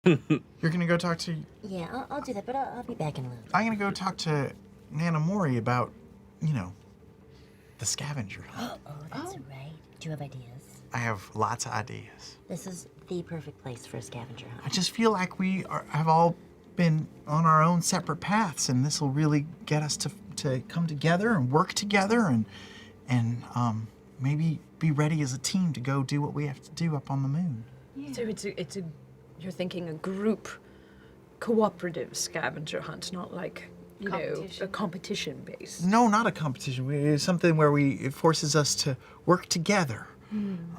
You're gonna go talk to... Yeah, I'll do that, but I'll be back in a little. I'm gonna go talk to Nana Mori about, the scavenger hunt. Oh, that's right. Do you have ideas? I have lots of ideas. This is the perfect place for a scavenger hunt. I just feel like have all been on our own separate paths, and this will really get us to come together and work together and maybe be ready as a team to go do what we have to do up on the moon. Yeah. So you're thinking a group cooperative scavenger hunt, not like, a competition base. No, not a competition. It's something where it forces us to work together.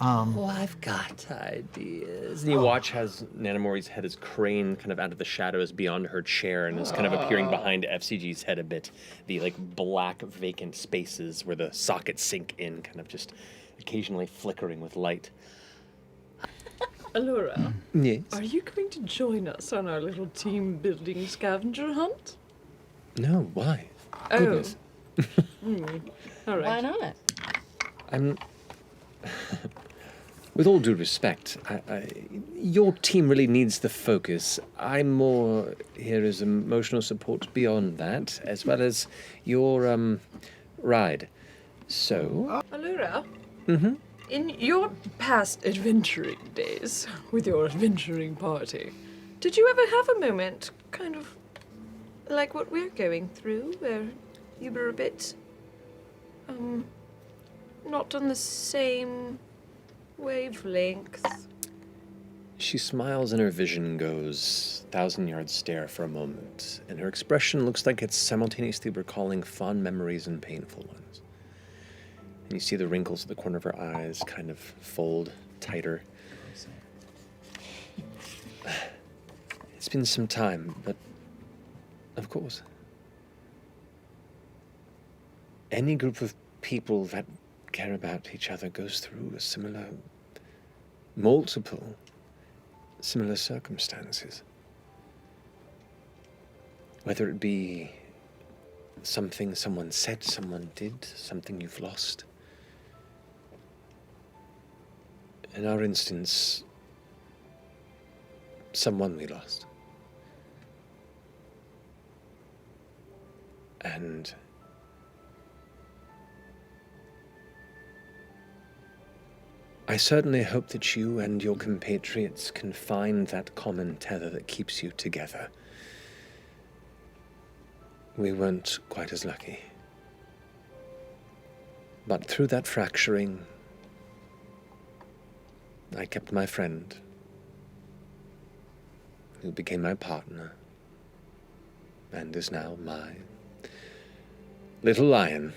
I've got ideas. And you watch as Nanamori's head is craned kind of out of the shadows beyond her chair and is kind of appearing behind FCG's head a bit. The black vacant spaces where the sockets sink in, kind of just occasionally flickering with light. Allura, Yes? are you going to join us on our little team-building scavenger hunt? No, why? Oh. Goodness. All right. Why not? I'm... With all due respect, your team really needs the focus. I'm more here as emotional support beyond that, as well as your, ride. So... Allura? Mm-hmm. In your past adventuring days, with your adventuring party, did you ever have a moment, kind of like what we're going through, where you were a bit, not on the same wavelength? She smiles and her vision goes 1,000-yard stare for a moment, and her expression looks like it's simultaneously recalling fond memories and painful ones. And you see the wrinkles at the corner of her eyes kind of fold tighter. It's been some time, but of course. Any group of people that care about each other goes through multiple similar circumstances. Whether it be something someone said, someone did, something you've lost. In our instance, someone we lost. And I certainly hope that you and your compatriots can find that common tether that keeps you together. We weren't quite as lucky. But through that fracturing, I kept my friend, who became my partner, and is now my little lion.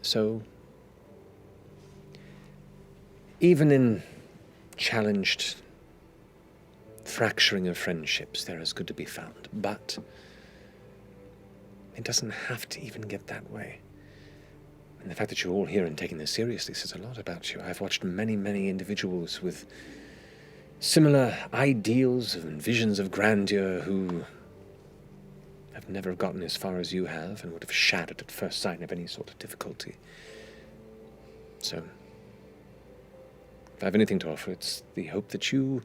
So, even in challenged fracturing of friendships, there is good to be found. But it doesn't have to even get that way. And the fact that you're all here and taking this seriously says a lot about you. I've watched many, many individuals with similar ideals and visions of grandeur who have never gotten as far as you have and would have shattered at first sight of any sort of difficulty. So, if I have anything to offer, it's the hope that you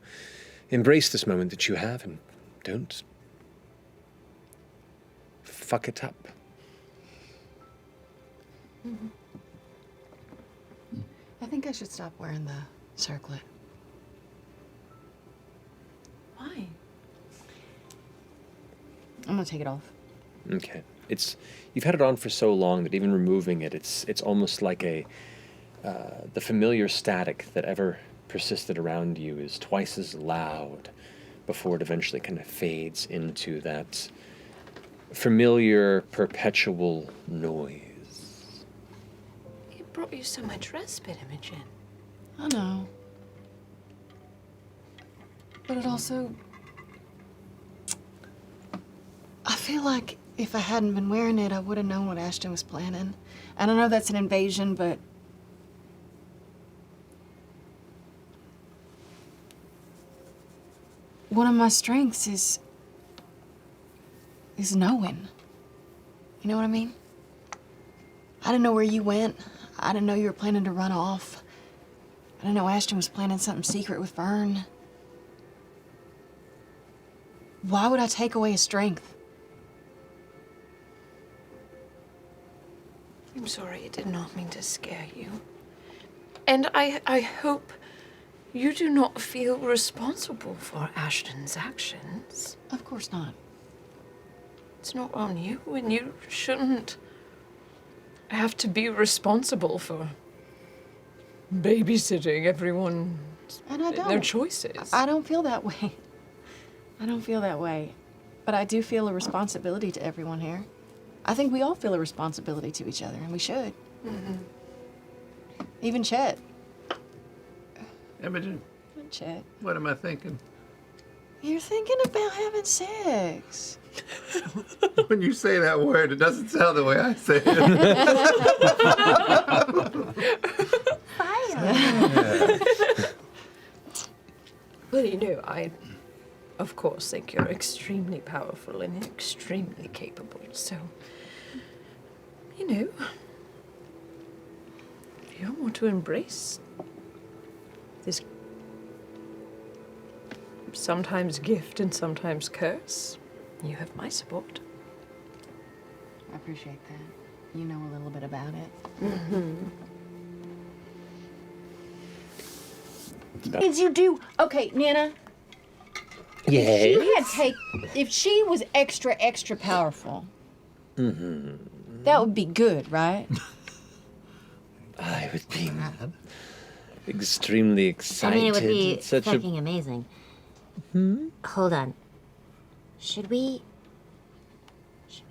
embrace this moment that you have and don't fuck it up. Mm-hmm. I think I should stop wearing the circlet. Why? I'm gonna take it off. Okay. You've had it on for so long that even removing it, it's almost like the familiar static that ever persisted around you is twice as loud before it eventually kind of fades into that familiar, perpetual noise. It brought you so much respite, Imogen. I know. But it also... I feel like if I hadn't been wearing it, I would have known what Ashton was planning. And I know that's an invasion, but... one of my strengths is knowing. You know what I mean? I didn't know where you went. I didn't know you were planning to run off. I didn't know Ashton was planning something secret with Vern. Why would I take away his strength? I'm sorry, I did not mean to scare you. And I hope you do not feel responsible for Ashton's actions. Of course not. It's not on you, and you shouldn't have to be responsible for babysitting everyone And I don't. their choices. I don't feel that way. I don't feel that way. But I do feel a responsibility to everyone here. I think we all feel a responsibility to each other, and we should. Even Chet. Imogen, Chet. what am I thinking? You're thinking about having sex. When you say that word, it doesn't sound the way I say it. Well, you know, I, of course, think you're extremely powerful and extremely capable, so, you know, if you want to embrace this sometimes gift and sometimes curse, you have my support. I appreciate that. You know a little bit about it. Did you do... Okay, Nana. Yes. If she was extra powerful, that would be good, right? I would be extremely I excited. mean, it would be It's such fucking amazing. Hold on. Should we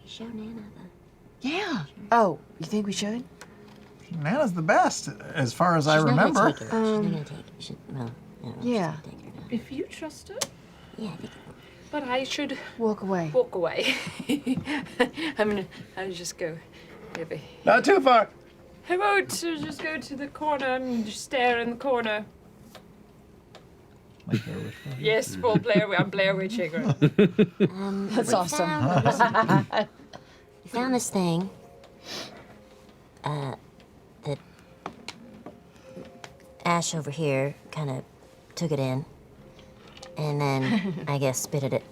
show Nana the... Yeah. Oh, you think we should? Nana's the best, as far as I She's not gonna remember. take her. She's not gonna take her. Well, I don't know if she's Yeah. gonna take her now. If you trust her, Yeah, I think... but I should Walk away. walk away. I'll just go over here. Not too far. How about to just go to the corner and just stare in the corner? Yes, full I'm Blair Witching her. That's awesome. We found this thing. That Ash over here kind of took it in, and then I guess spitted it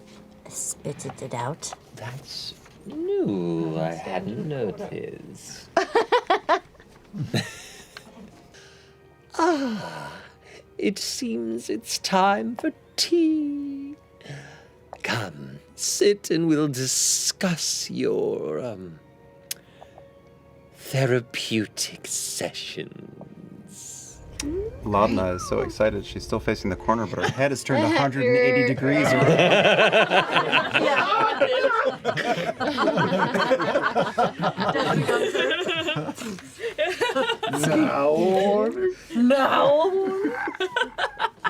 out. That's new. I hadn't noticed. It seems it's time for tea. Come, sit and we'll discuss your, therapeutic sessions. Laudna is so excited. She's still facing the corner, but her head is turned 180 degrees.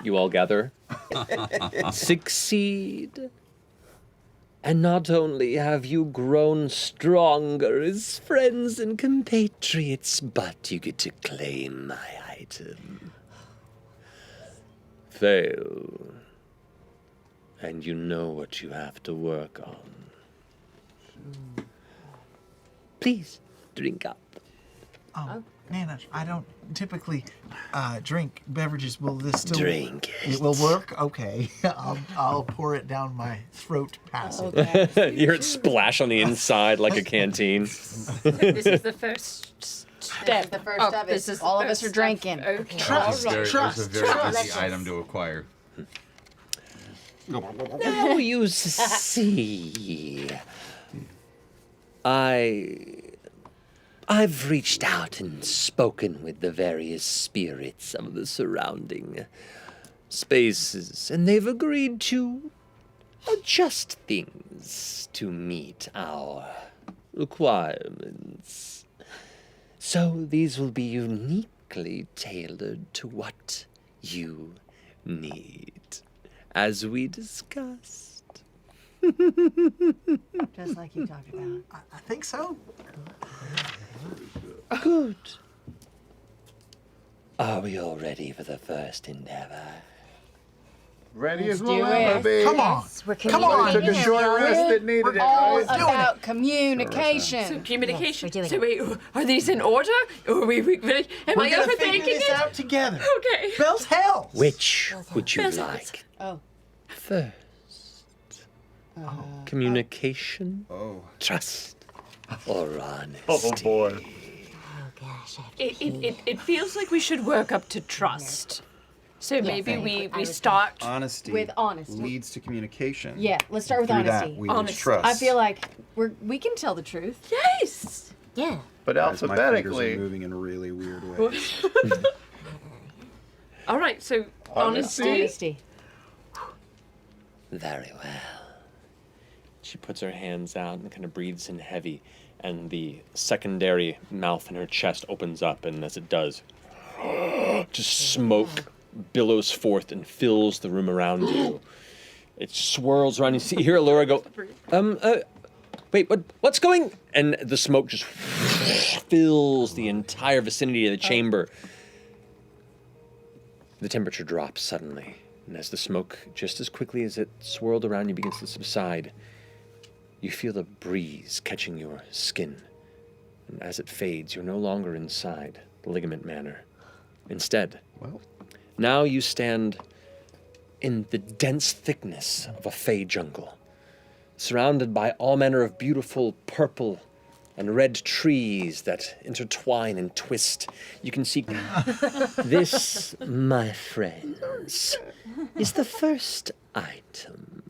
You all gather. Succeed. And not only have you grown stronger as friends and compatriots, but you get to claim my item. Fail. And you know what you have to work on. Please, drink up. Nana, I don't typically drink beverages. Will this still... Drink It will work? Okay. I'll pour it down my throat passage. You hear it splash on the inside like a canteen. This is the first step. The first of this it. is All the of us first are drinking. step. Okay. Trust, all right. trust, It's a very trust. easy item to acquire. Now you see, I've reached out and spoken with the various spirits of the surrounding spaces, and they've agreed to adjust things to meet our requirements. So these will be uniquely tailored to what you need, as we discussed. Just like you talked about. I think so. Good. Are we all ready for the first endeavor? Ready as do we'll ever it. be. Come on. We're Come on. Took a communicating. short rest that needed it, All right? about communication. Communication. Yes, we're So doing wait, are these in order? Or are we really? Am We're I gonna figure overthinking this it? out together. Okay. Bell's hell. Which would you Yes. like Oh, first? Communication, Oh. trust, or honesty. Oh boy. Oh gosh, I have to It feels like we should work up to trust. So maybe I we was start. Honesty With honesty. leads to communication. Yeah, let's start with Through honesty. that, we lose Honesty. trust. I feel like we can tell the truth. Yes. Yeah. But Guys, my fingers are alphabetically, moving in really weird ways. All right. So honesty. Honesty. Very well. She puts her hands out and kind of breathes in heavy, and the secondary mouth in her chest opens up, and as it does, just smoke billows forth and fills the room around you. It swirls around. You hear Allura go, wait, what's going? And the smoke just fills the entire vicinity of the chamber. The temperature drops suddenly, and as the smoke, just as quickly as it swirled around you, begins to subside, you feel the breeze catching your skin. And as it fades, you're no longer inside the Ligament Manor. Instead, Well, now you stand in the dense thickness of a fey jungle, surrounded by all manner of beautiful purple and red trees that intertwine and twist. You can see this, my friends, is the first item.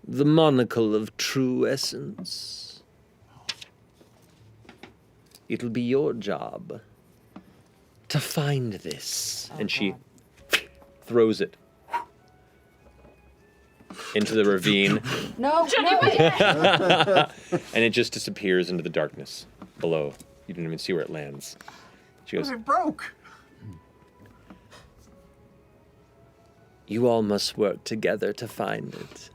The monocle of true essence. It'll be your job to find this. And she throws it into the ravine, No, no. and it just disappears into the darkness below. You don't even see where it lands. She goes, It broke. "You all must work together to find it.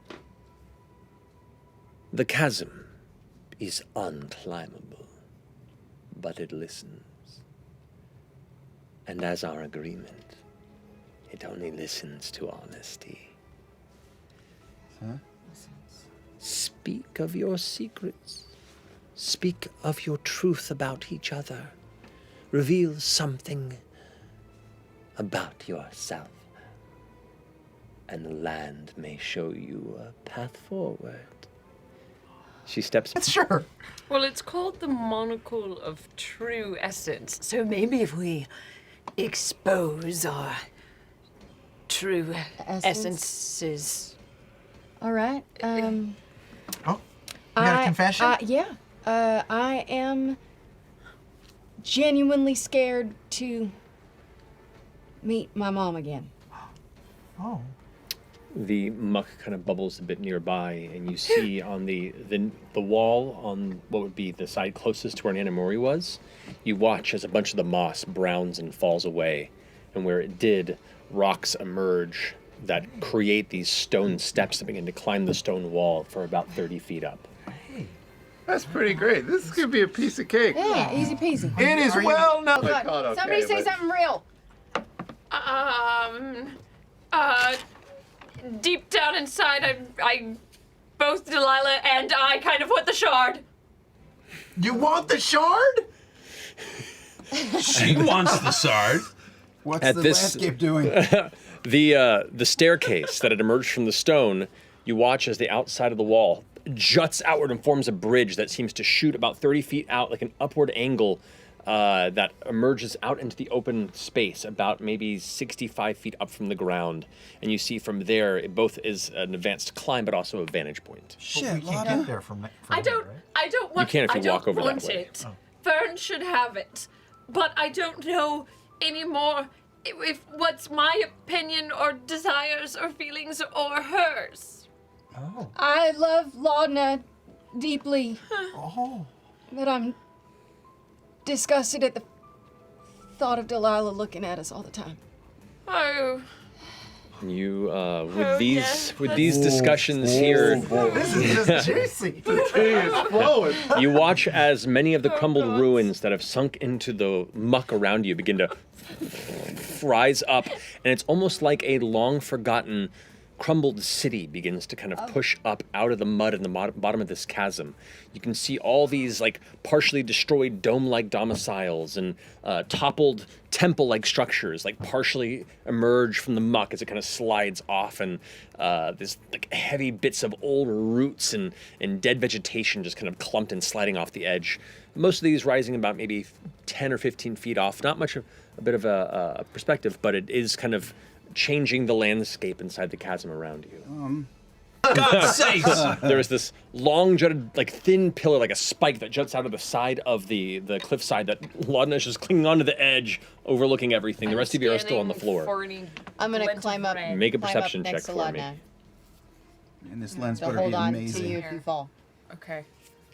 The chasm is unclimbable, but it listens. And as our agreement, it only listens to honesty. huh? Speak of your secrets. Speak of your truth about each other. Reveal something about yourself. And the land may show you a path forward." She steps. Sure. Well, it's called the monocle of true essence. So maybe if we expose our true essences. All right. Oh, you got a confession? Yeah. I am genuinely scared to meet my mom again. Oh. The muck kind of bubbles a bit nearby, and you see on the wall on what would be the side closest to where Nana Mori was, you watch as a bunch of the moss browns and falls away, and where it did, rocks emerge that create these stone steps that begin to climb the stone wall for about 30 feet up. that's pretty great. This is gonna be a piece of cake. Yeah, easy peasy. It is well known. Look, somebody say something real. Deep down inside, I both Delilah and I kind of want the shard. You want the shard? She wants the shard. What's At the this- landscape doing? The staircase that had emerged from the stone, you watch as the outside of the wall juts outward and forms a bridge that seems to shoot about 30 feet out, like an upward angle that emerges out into the open space, about maybe 65 feet up from the ground. And you see from there, it both is an advanced climb, but also a vantage point. Shit, We can't Lana. get there from I here, don't. right? I don't want. can if you I don't walk over that want way. it. Fern should have it, but I don't know anymore if what's my opinion or desires or feelings or hers. Oh. I love Laudna deeply, Oh. but I'm disgusted at the thought of Delilah looking at us all the time. Oh, You, with Oh, these, yeah, with that's- these discussions here, This is just juicy. It's flowing. you watch as many of the crumbled ruins that have sunk into the muck around you begin to rise up, and it's almost like a long forgotten crumbled city begins to kind of push up out of the mud in the bottom of this chasm. You can see all these like partially destroyed dome-like domiciles and toppled temple-like structures like partially emerge from the muck as it kind of slides off, and there's like heavy bits of old roots and dead vegetation just kind of clumped and sliding off the edge. Most of these rising about maybe 10 or 15 feet off. Not much of a bit of a perspective, but it is kind of changing the landscape inside the chasm around you. God's sakes! There is this long jutted, like thin pillar, like a spike that juts out of the side of the cliffside that Laudna is just clinging onto the edge, overlooking everything. The rest of you are still on the floor. I'm gonna climb up. Make a climb perception up next check to for me. Laudna. And this lens So better hold be on amazing. to you if you fall. Okay.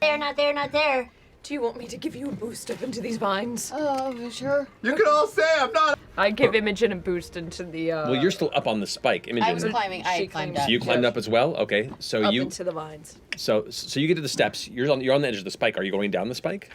There, not there, not there. Do you want me to give you a boost up into these vines? Oh, sure. You can all say I'm not. I give Imogen a boost into the. Well, you're still up on the spike, Imogen. I was climbing. I She had climbed climbed- up. So you climbed up as well. Okay, so up you into the vines. so you get to the steps. You're on the edge of the spike. Are you going down the spike?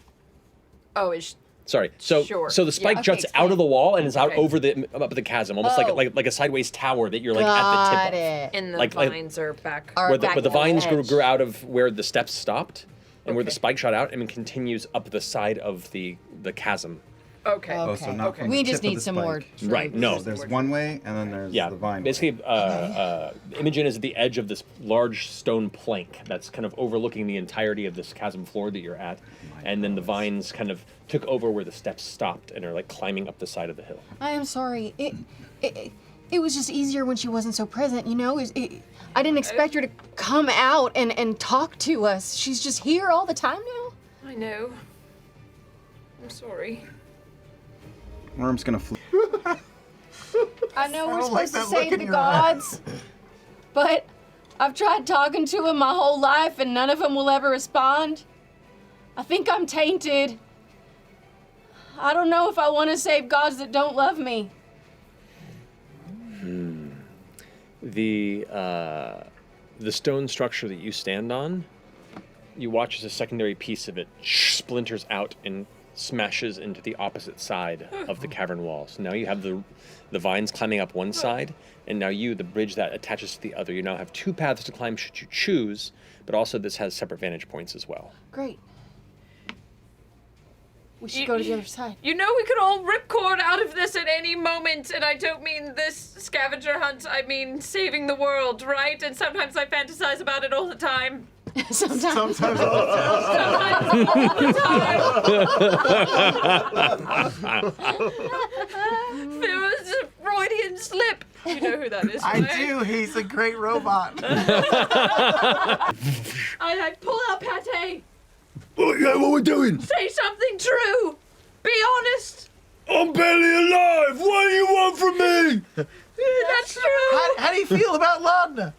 Oh, it's Sorry. So Sure. so the spike okay, juts out explain. of the wall and is out Okay. over up the chasm, almost Oh. like a sideways tower that you're like Got at the tip of. it. and the Like- vines are back. Are Where the, back where the on the vines edge. grew out of where the steps stopped, and where the Okay. spike shot out, and then continues up the side of the chasm. Okay. Oh, so not from We the just tip of need the some spike. more. Right, no. So there's one way, and then there's Yeah, the vine. basically, Imogen is at the edge of this large stone plank that's kind of overlooking the entirety of this chasm floor that you're at, and then the vines kind of took over where the steps stopped and are like climbing up the side of the hill. I am sorry. It was just easier when she wasn't so present, you know? I didn't expect her to come out and talk to us. She's just here all the time now. I know. I'm sorry. Worm's gonna flee. I know we're don't like supposed to that look save in the your eye. gods, but I've tried talking to them my whole life and none of them will ever respond. I think I'm tainted. I don't know if I want to save gods that don't love me. The stone structure that you stand on, you watch as a secondary piece of it splinters out and smashes into the opposite side of the cavern wall. So now you have the vines climbing up one side, and now the bridge that attaches to the other. You now have two paths to climb should you choose, but also this has separate vantage points as well. Great. We should go to the other side. You know we could all ripcord out of this at any moment, and I don't mean this scavenger hunt, I mean saving the world, right? And sometimes I fantasize about it all the time. Sometimes. Sometimes all the time. Sometimes all the time. There was a Freudian slip. You know who that is, I right? do. He's a great robot. I pull out Pate. Oh, yeah, what we doing? Say something true. Be honest. I'm barely alive. What do you want from me? That's true. How do you feel about Laudna?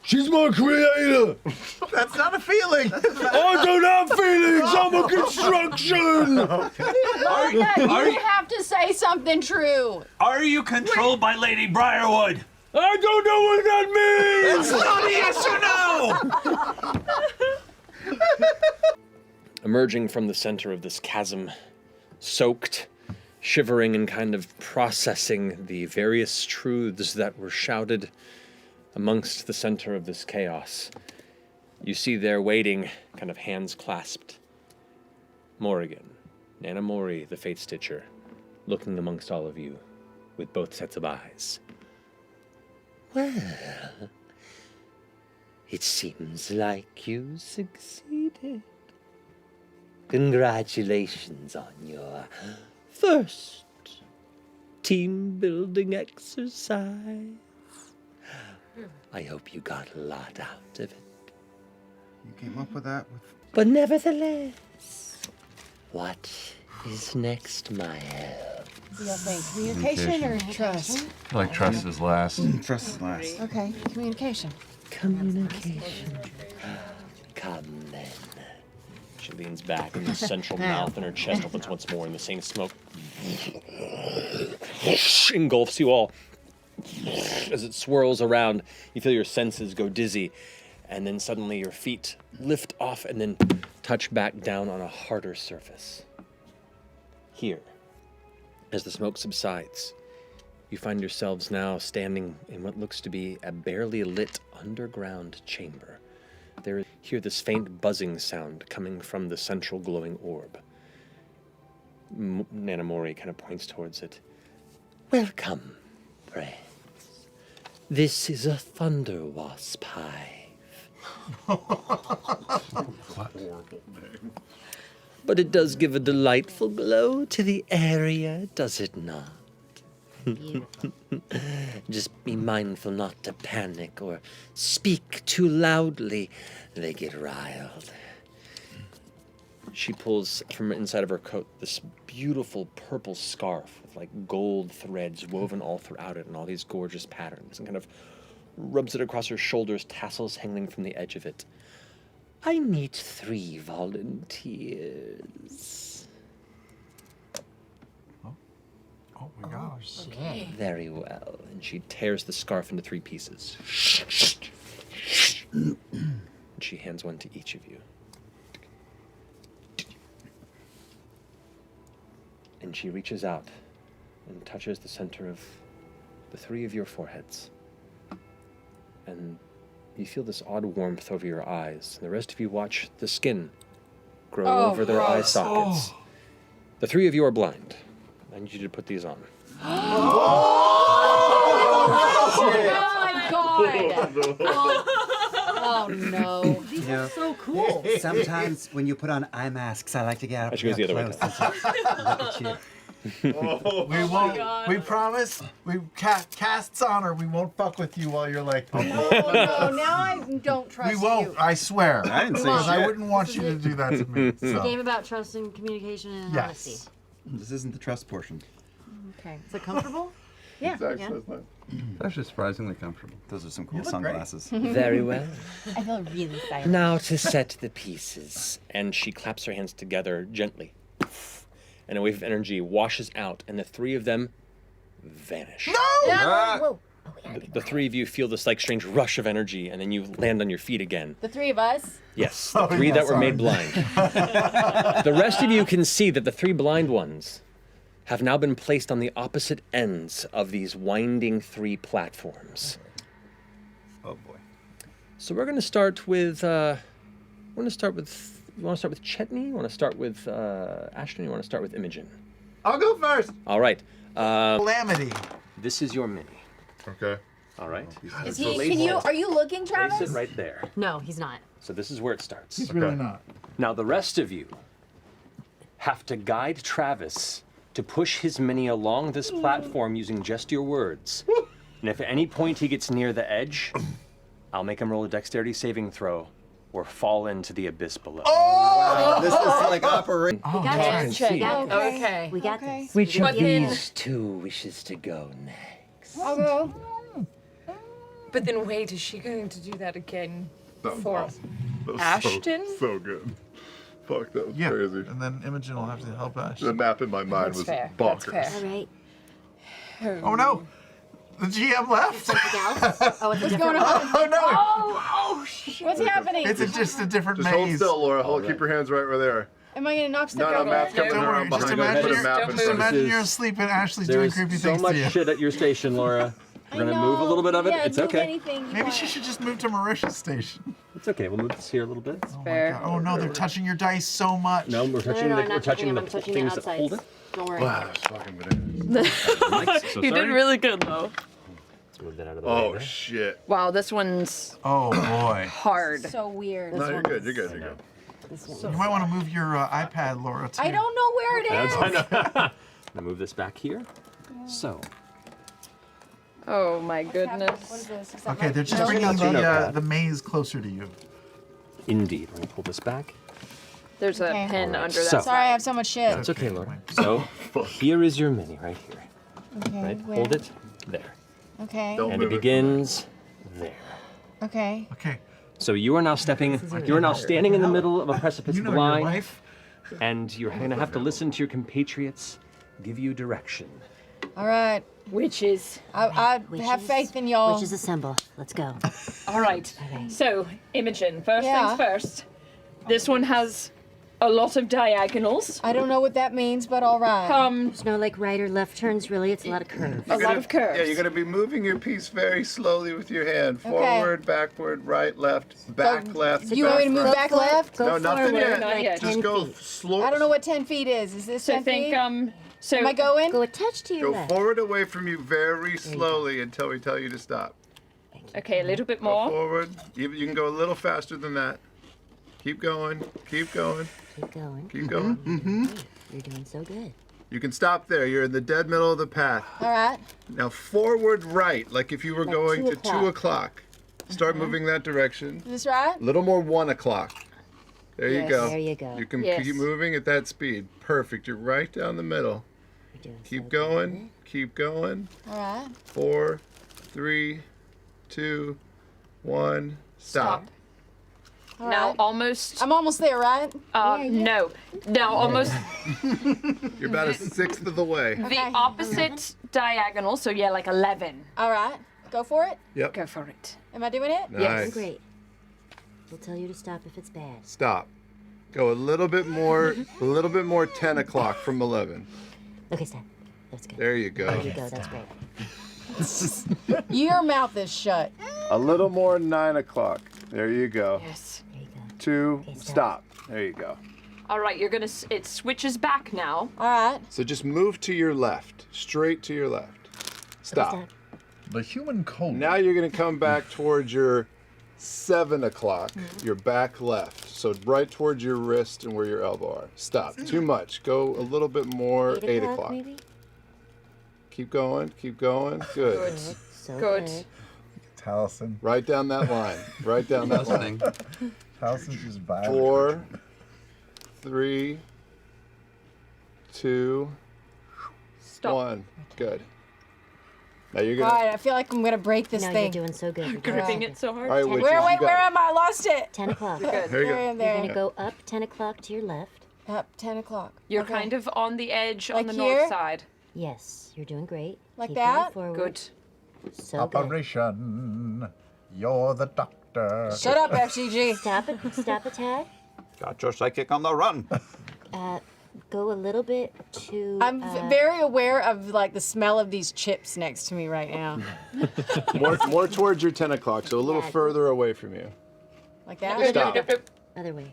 She's my creator. That's not a feeling. I don't have feelings. I'm a construction. You have to say something true. Are you controlled by Lady Briarwood? I don't know what that means. It's not a yes or no. Emerging from the center of this chasm, soaked, shivering, and kind of processing the various truths that were shouted amongst the center of this chaos. You see there waiting, kind of hands clasped, Morrigan, Nana Mori, the Fate Stitcher, looking amongst all of you with both sets of eyes. Well, it seems like you succeeded. Congratulations on your first team-building exercise. I hope you got a lot out of it. You came up with that with But nevertheless, what is next, my elf? What do y'all think? Communication or trust? Like trust is last. trust last. Okay, communication. Communication. Come then. She leans back, and the central mouth and her chest opens once more, and the same smoke engulfs you all. As it swirls around, you feel your senses go dizzy, and then suddenly your feet lift off and then touch back down on a harder surface. Here, as the smoke subsides, You find yourselves now standing in what looks to be a barely lit underground chamber. Hear this faint buzzing sound coming from the central glowing orb. Nanamori kind of points towards it. Welcome, friends. This is a thunder wasp hive. But it does give a delightful glow to the area, does it not? Just be mindful not to panic or speak too loudly. They get riled. She pulls from inside of her coat this beautiful purple scarf with like gold threads woven all throughout it and all these gorgeous patterns, and kind of rubs it across her shoulders, tassels hanging from the edge of it. I need 3 volunteers. Oh my gosh. Okay. Very well. And she tears the scarf into 3 pieces. And she hands one to each of you. And she reaches out and touches the center of the 3 of your foreheads. And you feel this odd warmth over your eyes. And the rest of you watch the skin grow over their eye sockets. The 3 of you are blind. I need you to put these on. Oh my god! Oh no. These are so cool. Sometimes when you put on eye masks, I like to get up Actually, it goes the other way. close and just look at you. We won't. We promise. We casts honor. We won't fuck with you while you're like. No, now I don't trust We won't. you. I swear. I didn't say Because I shit. wouldn't want you to do that to me. It's a So. game about trust and communication and honesty. Yes. This isn't the trust portion. Okay. Is it comfortable? Yeah. Exactly. Yeah. That's nice. It's actually surprisingly comfortable. Those are some cool look sunglasses. Very well. I feel really silent. Now to set the pieces. And she claps her hands together gently. And a wave of energy washes out, and the 3 of them vanish. Whoa. The 3 of you feel this like strange rush of energy, and then you land on your feet again. The 3 of us? Yes, the 3 that were made blind. The rest of you can see that the 3 blind ones have now been placed on the opposite ends of these winding 3 platforms. Oh boy. So we're going to start with. You want to start with Chetney? You want to start with Ashton? You want to start with Imogen? I'll go first. All right. Calamity. This is your mini. Okay. All right. Is he? Can you? Are you looking, Travis? Place it right there. No, he's not. So this is where it starts. He's really not. Now the rest of you have to guide Travis to push his mini along this platform using just your words. And if at any point he gets near the edge, I'll make him roll a dexterity saving throw or fall into the abyss below. This is like operating. We got this. see. We got this. Okay. We got Okay. this. Which But of then- these 2 wishes to go next? I'll go. But then wait, is she going to do that again That was for awesome. That was Ashton? So good. Fuck, that was Yeah. crazy. And then Imogen will have to help us. The map in my mind That's was fair. bonkers. That's All fair. right. Oh no. The GM left. Something else? Oh, it's a What's different going on? Oh no. Oh shit! What's happening? It's just a different Just hold maze. still, Laura. Keep your hands right where they are. Am I gonna knock stuff No, over? Matt's coming Don't around worry. Just behind us. imagine, Put a you're, map in just front of us. imagine you're asleep and Ashley's doing creepy things to you. shit at your station, Laura. We're I gonna know. move a little bit of it. Yeah, It's move okay. Anything you Maybe want. she should just move to Mauritius Station. It's okay. We'll move this here a little bit. Oh, my Fair. God. Oh no, they're touching your dice so much. No, we're touching No, the I'm not touching them. I'm touching the things that outsides. hold it. Don't worry. Wow, that's fucking bananas. So You did really good though. Let's move that out of the way. Oh there. shit. Wow, this one's Oh boy. hard. So weird. No, you're good. You're good. You're good. You might want to move your iPad, Laura, too. I don't know where it is. I'm gonna move this back here. So, Oh my What goodness. is this? Is that Okay, my- they're just No, bringing no, no. the maze closer to you. indeed, we're gonna pull this back. There's a Okay. pin under that. So- Sorry, I have so much shit. It's okay, Laura. So, here is your mini right here. Okay. Right? where? Hold it there. Okay. Don't And it move it. begins there. Okay. Okay. So you are now standing in the middle of a precipice You know your blind, wife. and you're gonna have to listen to your compatriots give you direction. All right. Witches. I have faith in y'all. Which is a symbol. Let's go. All right. Okay. So, Imogen, first Yeah. things first. This one has a lot of diagonals. I don't know what that means, but all right. There's no like right or left turns, really. It's a lot of curves. A lot of curves. Yeah, you're going to be moving your piece very slowly with your hand. Forward, backward, right, left, back, left. You want me to move right. back left? Go No, nothing forward, yet. Not yet. Just 10 go feet. slow. I don't know what 10 feet is. Is this So 10 feet? so Am I going? Go a touch to your Go left. forward away from you very slowly until we tell you to stop. okay, a little bit Go more. forward. You can go a little faster than that. Keep going. Keep going. Keep going. Keep going. Mm-hmm. You're doing so good. You can stop there. You're in the dead middle of the path. All right. Now forward right, like if you were Like going 2 to 2 o'clock. Start moving that direction. Is this right? A little more 1 o'clock. There you Yes. go. There you go. You can Yes. keep moving at that speed. Perfect. You're right down the middle. You're doing Keep so going. Keep going. All right. 4, 3, 2, 1. Stop. All Now right. almost. I'm almost there, right? No. Now almost You're about a sixth of the way. the Okay. opposite diagonal. So yeah, like 11. All right. Go for it. Yep. Go for it. Am I doing it? good. Nice. Great. We'll tell you to stop if it's bad. Stop. Go a little bit more. 10 o'clock from 11. Okay, stop. That's good. There you go. There you go. That's great. Your mouth is shut. A little more 9 o'clock. There you go. Yes. There you go. 2. Okay, Stop. stop. There you go. All right, you're gonna. It switches back now. All right. So just move to your left. Straight to your left. Stop. Stop. The human colon. Now you're going to come back towards your 7 o'clock, your back left. So right towards your wrist and where your elbow are. Stop. Too much. Go a little bit more. 8 o'clock. Maybe? Keep going. Keep going. Good. So Good. good. Taliesin. Right down that line. Right down that line. Listening. Talison's just violent. 4, 3, 2, Stop. 1. Good. Now you're All going to... right. I feel like I'm gonna break this No, thing. you're doing so good. You're doing Gripping so it good. so hard. All right, witches, Where? you Wait. got Where it. am I? I lost it. 10 o'clock. Good. There you There I go. am. You're There. going to go up 10 o'clock to your left. Up 10 o'clock. You're Okay. kind of on the edge on Like the here? north side. Yes, you're doing great. Like Keep that? going forward. Good. So good. Operation. You're the doctor. Shut up, FCG. Stop it. Stop a tad. Got your psychic on the run. Go a little bit to. I'm very aware of like the smell of these chips next to me right now. More towards your 10 o'clock, so a little Yeah. further away from you. Like that. Stop. Other way.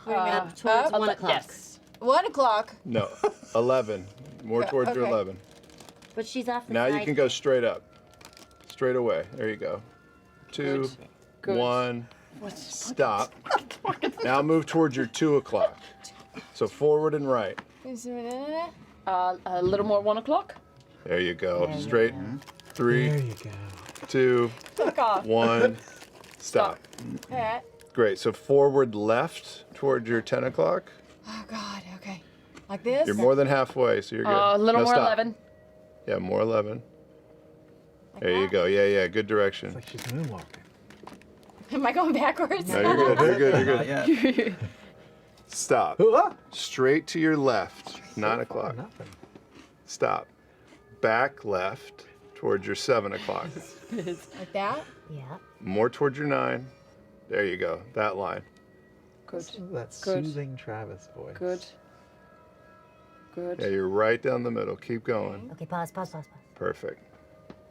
Wait a minute. Up towards Up? 1 o'clock. Yes. 1 o'clock. No, 11. More towards your okay. 11. But she's off the Now side. you can go straight up. Straight away. There you go. 2, Good. 1. Stop. Now move towards your 2 o'clock. So forward and right. A little more 1 o'clock. There you go. Straight. 3, There you go. 2, Fuck off. 1. Stop. All right. Great. So forward left towards your 10 o'clock. Oh God. Okay. Like this. You're more than halfway, so you're good. A little No, more stop. 11. Yeah, more 11. Like There you that? go. Yeah, good direction. Like she's moonwalking. Am I going backwards? No, you're good. You're good. You're Not good. yet. Stop. Straight to your left. 9 o'clock. Nothing. Stop. Back left towards your 7 o'clock. Like that. Yeah. More towards your 9. There you go. That line. Good. That Good. soothing Travis voice. Good. Good. Yeah, you're right down the middle. Keep going. Okay, pause. Perfect.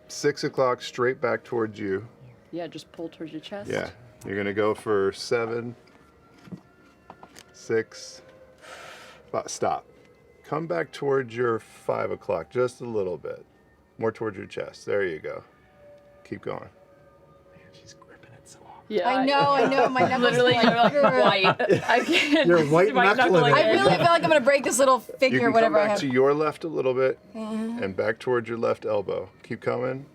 6 o'clock, straight back towards you. Yeah, just pull towards your chest. Yeah. You're going to go for 7, 6, 5. Stop. Come back towards your 5 o'clock just a little bit. More towards your chest. There you go. Keep going. Man, she's gripping it so hard. Yeah. I know. My knuckles Literally, are you're like "Grr." white. I can't. You're white knuckling it. I really feel like I'm gonna break this little You figure, can come whatever I back have. to your left a little bit and back towards your left elbow. Keep coming.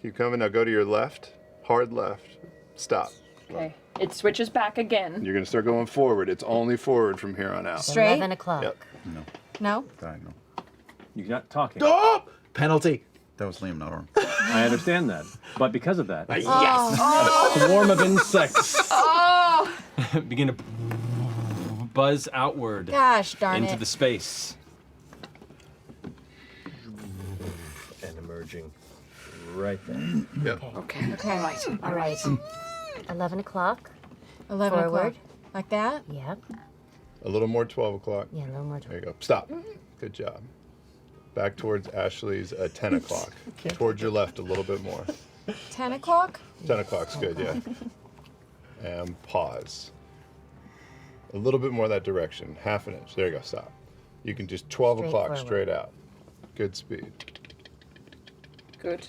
Keep coming. Now go to your left. Hard left. Stop. Okay. It switches back again. You're going to start going forward. It's only forward from here on out. Straight? 11 o'clock. Yep. No. Diagonal. You're not talking. Penalty. That was Liam Norton. I understand that. But because of that, Yes. a swarm of insects begin to buzz outward Gosh darn into it. the space. And emerging right there. Yep. Okay. Okay. All right. 11 o'clock. 11 Forward. o'clock. Like that. Yep. A little more 12 o'clock. Yeah, a little more. There you go. Stop. Good job. Back towards Ashley's 10 o'clock. Towards your left a little bit more. 10 o'clock? 10 o'clock's good, yeah. And pause. A little bit more that direction. Half an inch. There you go. Stop. You can just 12 o'clock forward. straight out. Good speed. Good.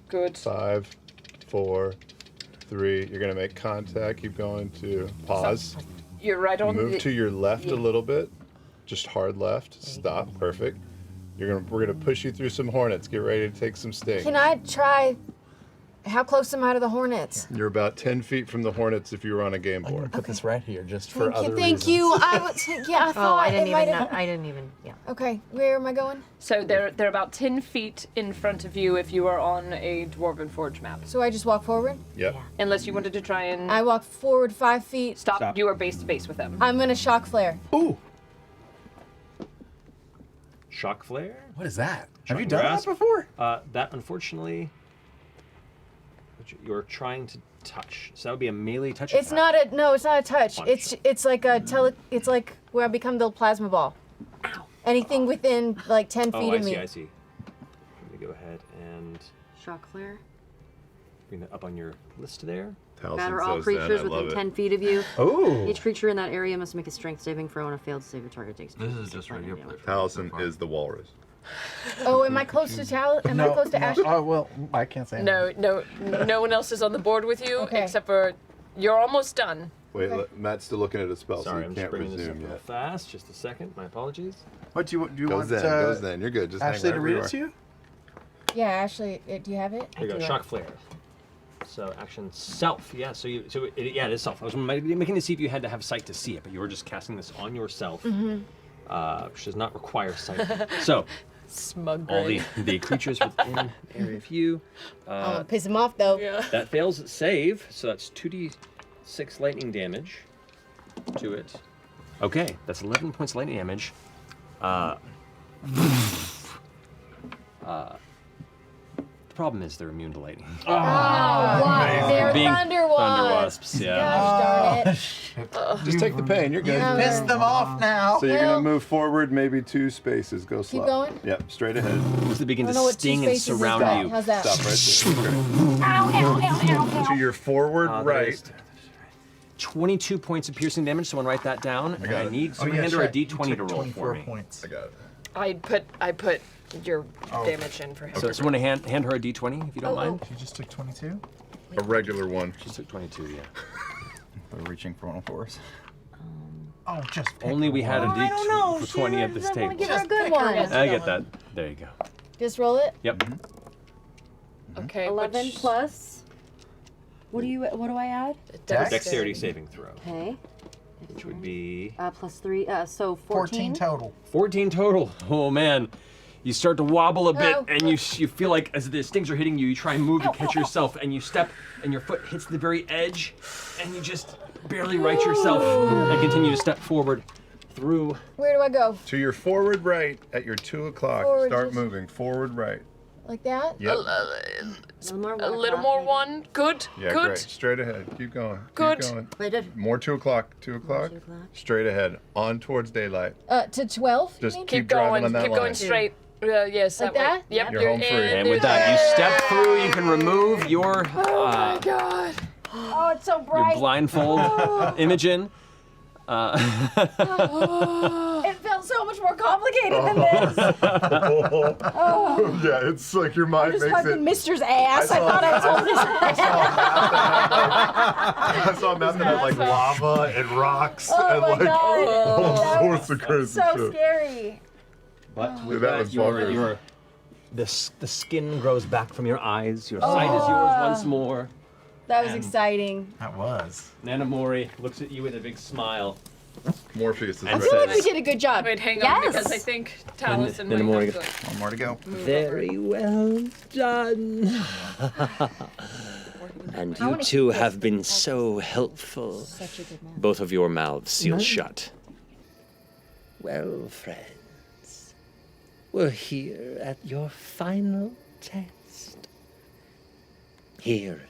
Good. 5, 4, 3. You're going to make contact. Keep going to pause. You're right on Move the... to your left a little bit. Just hard left. Stop. Perfect. We're gonna push you through some hornets. Get ready to take some sting. Can I try? How close am I to the hornets? You're about 10 feet from the hornets if you were on a game I'm board. gonna put this right here just for other Thank reasons. you. I was. Yeah, I thought I didn't it might even. have. I didn't even. Yeah. Okay, where am I going? So they're about 10 feet in front of you if you are on a Dwarven Forge map. So I just walk forward. Yep. Unless you wanted to try and I walk forward 5 feet. stop. You are base to base with them. I'm gonna shock flare. Ooh, Shock flare. what is that? Have Shock you done grasp. that before? That unfortunately, you're trying to touch. So that would be a melee touch. It's attack. not a no. It's not a touch. Punch. It's like a It's like where I become the plasma ball. Anything within like 10 feet Oh, of me. I see. Let me go ahead and Shock flare. bring that up on your list there. Batter all creatures within 10 feet of you. Oh. Each creature in that area must make a strength saving throw, and a failed save, the target takes. This is just regular play. Taliesin is the walrus. Oh, am I close to Am I close to Ash? Oh, well, I can't say No one else is on the board with you Okay. except for you're almost done. Wait, Matt's still looking at a spell, Sorry, so I'm you just can't bringing this up resume real yet. fast. Just a second. My apologies. What do you Goes want? then, goes then. You're good. Just Ashley hang to wherever read it to you you? Yeah, Ashley, do you have it? Here you go. do. Shock flare. So action self. Yeah. It is self. I was making to see if you had to have sight to see it, but you were just casting this on yourself, which does not require sight. So Smug all brain. the creatures within area of you. I'm gonna piss him off though. Yeah. That fails its save, so that's 2d6 lightning damage to it. Okay, that's 11 points of lightning damage. The problem is they're immune to lightning. Wow, they're Being thunder wasps. yeah. Gosh darn it. Just take the pain. You're good. Yeah. Pissed them off now. So you're Well- gonna move forward maybe 2 spaces. Go slow. going? Yep, straight ahead. As they begin I to don't know what 2 sting and spaces is surround that. you. How's that? Stop right there. Ow, ow, ow, ow, To ow. your forward That right. is 22 points of piercing damage. Someone write that down. And I it. need Oh, yeah, Superhand or a shit. You d20 to took roll 24 for me. points. I got it. I put your damage in for him. So someone hand her a d20 if you don't mind. She just took 22? A regular one. She took 22, yeah. We're reaching for one of fours. Oh, just pick Only we had a I don't know. d20 for 20 at this I wanna table. give her a good one. I get that. There you go. Just roll it. Yep. Okay. 11 which- plus. What do I add? Dexterity saving throw, Okay. which would be Plus 3. So 14 total. 14 total. Oh man. You start to wobble a bit, Oh. and you feel like as the stings are hitting you, you try and move to catch yourself, and you step, and your foot hits the very edge, and you just barely right yourself, and continue to step forward through. Where do I go? To your forward right at your 2 o'clock. Forward, Start just- moving. Forward right. Like that? Yep. A little more one. Good. Yeah, Good. great. Straight ahead. Keep going. Good. Keep going. Wait, did More 2 o'clock. 2 o'clock. 2 o'clock. Straight ahead. On towards daylight. To 12? you Just mean? keep Keep driving going. on that Keep line. going straight. Yes, Like that way. that? Yep. You're home free. And with that, you step through. You can remove your God. Oh, it's so your bright. blindfold, Imogen. It felt so much more complicated than this. Yeah, it's like your mind Just makes it. hugging Mister's ass. I thought I was holding his ass. I saw Matt that had like lava and rocks Oh and my like God. all That sorts of crazy So shit. scary. But with That was your, bonkers. the skin grows back from your eyes. Your sight is yours once more. That was And- exciting. That was. Nana Mori looks at you with a big smile. Morpheus is I ready. feel like we did a good job. Wait, hang on, Yes. because I think Taliesin then might more have to to One more to go. move Very well done. And you two have been so helpful. Such a good man. Both of your mouths sealed shut. Well, friends, we're here at your final test. Here,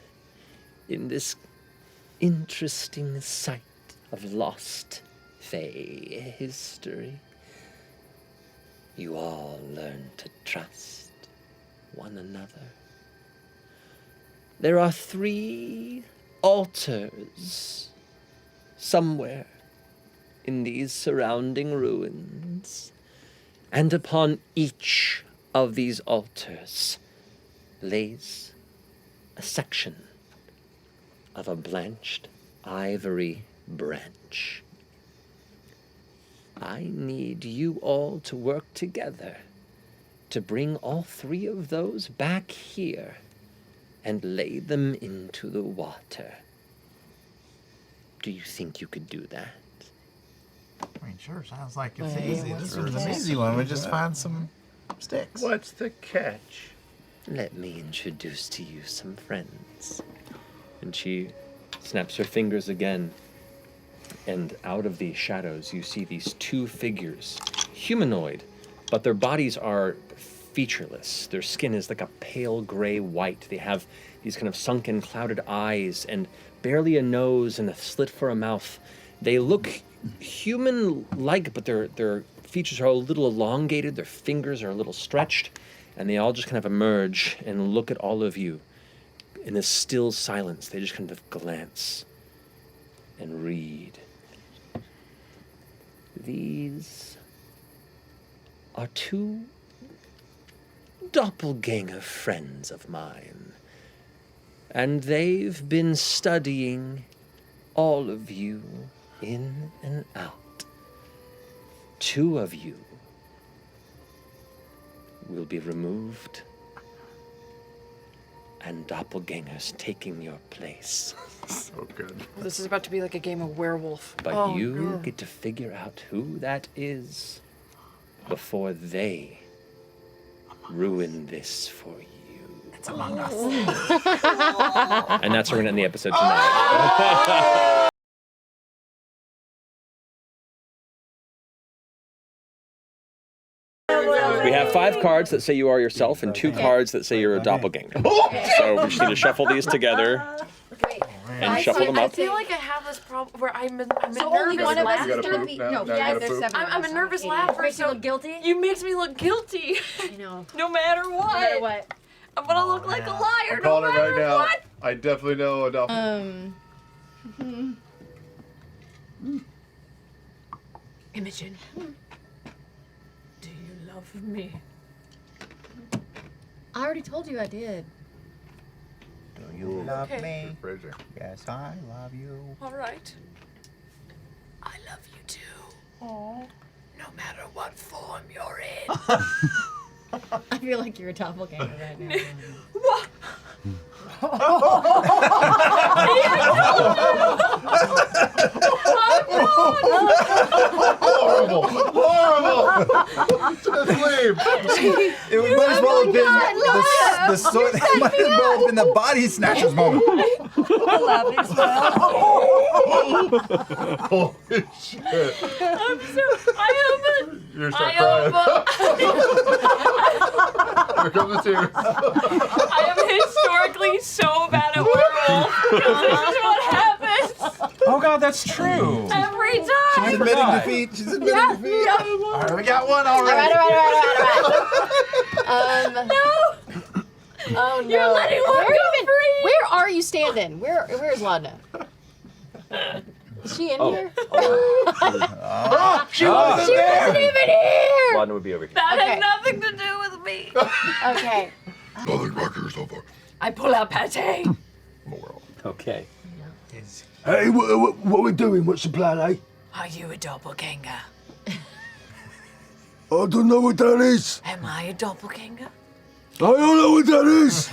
in this interesting sight of lost Fey history. You all learn to trust one another. There are 3 altars somewhere in these surrounding ruins, and upon each of these altars lays a section of a blanched ivory branch. I need you all to work together to bring all 3 of those back here and lay them into the water. Do you think you could do that? I mean, sure, sounds like it's Wait, easy. what's This the was an catch? easy one. We just find some sticks. What's the catch? Let me introduce to you some friends. And she snaps her fingers again, and out of the shadows you see these 2 figures, humanoid, but their bodies are featureless. Their skin is like a pale gray white. They have these kind of sunken, clouded eyes and barely a nose and a slit for a mouth. They look human-like, but their features are a little elongated, their fingers are a little stretched, and they all just kind of emerge and look at all of you. In this still silence, they just kind of glance and read. These are 2 doppelganger friends of mine, and they've been studying all of you in and out. 2 of you will be removed, and doppelgangers taking your place. So good. This is about to be like a game of werewolf. But Oh, you God. get to figure out who that is before they ruin this for you. It's among us. And that's where we're going to end the episode tonight. We have 5 cards that say you are yourself and 2 cards that say you're a doppelganger. So we just need to shuffle these together and shuffle them I up. feel like I have this problem where I'm a So only nervous one of us laugher. is gonna be. No, Now you yeah, gotta there's poop. 7. I'm a nervous laugher, Makes you so look guilty? you makes me look guilty. I know. No matter what. No matter what. I'm gonna look like a liar I'm no calling it matter right now. what. I definitely know a dolphin. Imogen, do you love me? I already told you I did. Do you love Okay. me? Fraser. Yes, I love you. All right. I love you too. Aww. No matter what form you're in. I feel like you're a doppelganger right now. What? Horrible! Horrible! Just leave! It might as well have been the sword. It might as well have been the body snatchers moment. Holy shit! You're start crying. Here comes the tears. I am historically so bad at werewolf. This is what happens Oh god, that's true. every She's time. admitting defeat. She's admitting defeat. All right, we got one already. All right. No, Oh no. you're letting one go free. Where are you standing? Where's Laudna? Is she in here? She wasn't there. Even here. Laudna would be over here. That Okay. had nothing to do with me. Okay. I pull out pate. Okay. Hey, what we doing? What's the plan, eh? Are you a doppelganger? I don't know what that is. Am I a doppelganger? I don't know what that is.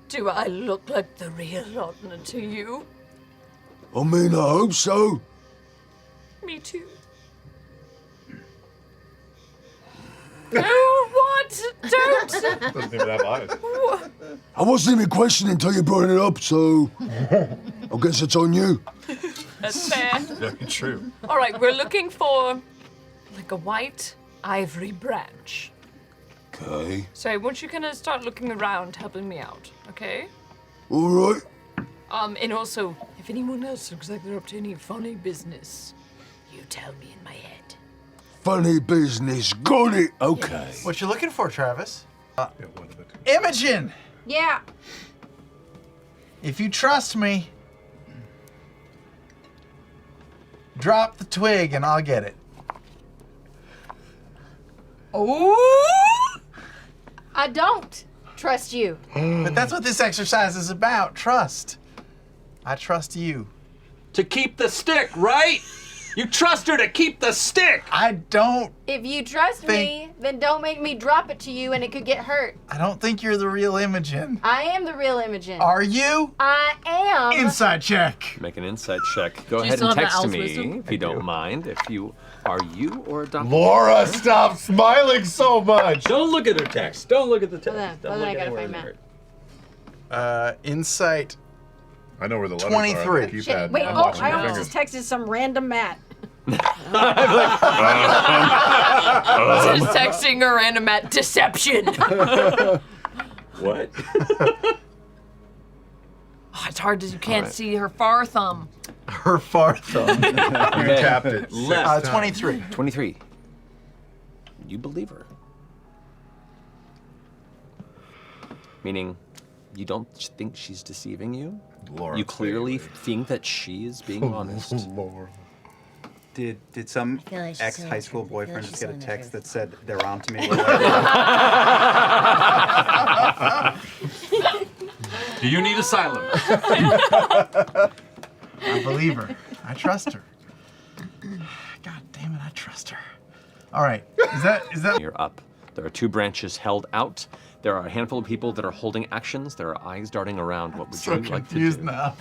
Do I look like the real Laudna to you? I mean, I hope so. Me too. No, what? Don't. Doesn't even have eyes. I wasn't even questioning until you brought it up, so I guess it's on you. That's fair. Very true. All right, we're looking for like a white ivory branch. Okay. So I want you kind of start looking around, helping me out, okay? All right. And also, if anyone else looks like they're up to any funny business, you tell me in my head. Funny business. Got it. Okay. What you looking for, Travis? Imogen! Yeah. If you trust me, drop the twig and I'll get it. Oh! I don't trust you. But that's what this exercise is about, trust. I trust you. To keep the stick, right? You trust her to keep the stick! I don't. If you trust me, then don't make me drop it to you and it could get hurt. I don't think you're the real Imogen. I am the real Imogen. Are you? I am. Inside check. Make an insight check. Go Do you ahead still and have the text owl's me wisdom? if you don't mind. If you are you or Dr. Laura, stop smiling so much. Don't look at her text. Don't look at the text. Hold on, Don't hold on, look I at gotta where find it Matt. hurt. Insight. I know where the letters 23. are. on the Shit, keypad. wait, I'm oh, watching I your almost fingers. just texted some random Matt. Just texting a random at deception. What? Oh, it's hard as you can't see her far thumb. Her far thumb. You tapped it. Left. 23. 23. You believe her. Meaning, you don't think she's deceiving you? Laura, You clearly think that she is being honest. Laura. Did some feel like she's ex-high telling school the truth. I feel boyfriend like just she's get a telling the text truth. that said they're on to me? Do you need asylum? I believe her. I trust her. God damn it, I trust her. All right. Is that You're up. There are 2 branches held out. There are a handful of people that are holding actions. There are eyes darting around. What would so you like to confused do? now?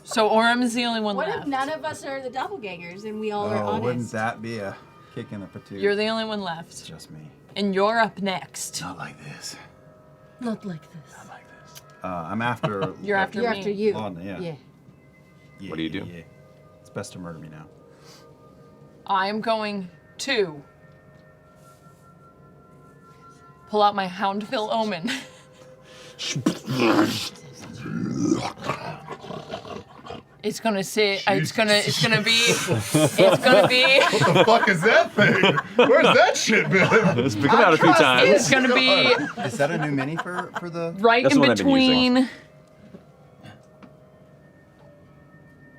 So Orem is the only one What left. if none of us are the doppelgangers and we all are Oh, honest? wouldn't that be a kick in the patoot? You're the only one left. Just me. And you're up next. Not like this. Not like this. Not like this. I'm after. You're after You're me. after you. Laudna, yeah. What do you do? Yeah. It's best to murder me now. I am going to pull out my Houndville Omen. It's gonna say. It's gonna be. It's gonna be. What the fuck is that thing? Where's that shit been? It's been out a few times. It's gonna be Is that a new mini for the? right That's in the one I've been using. between.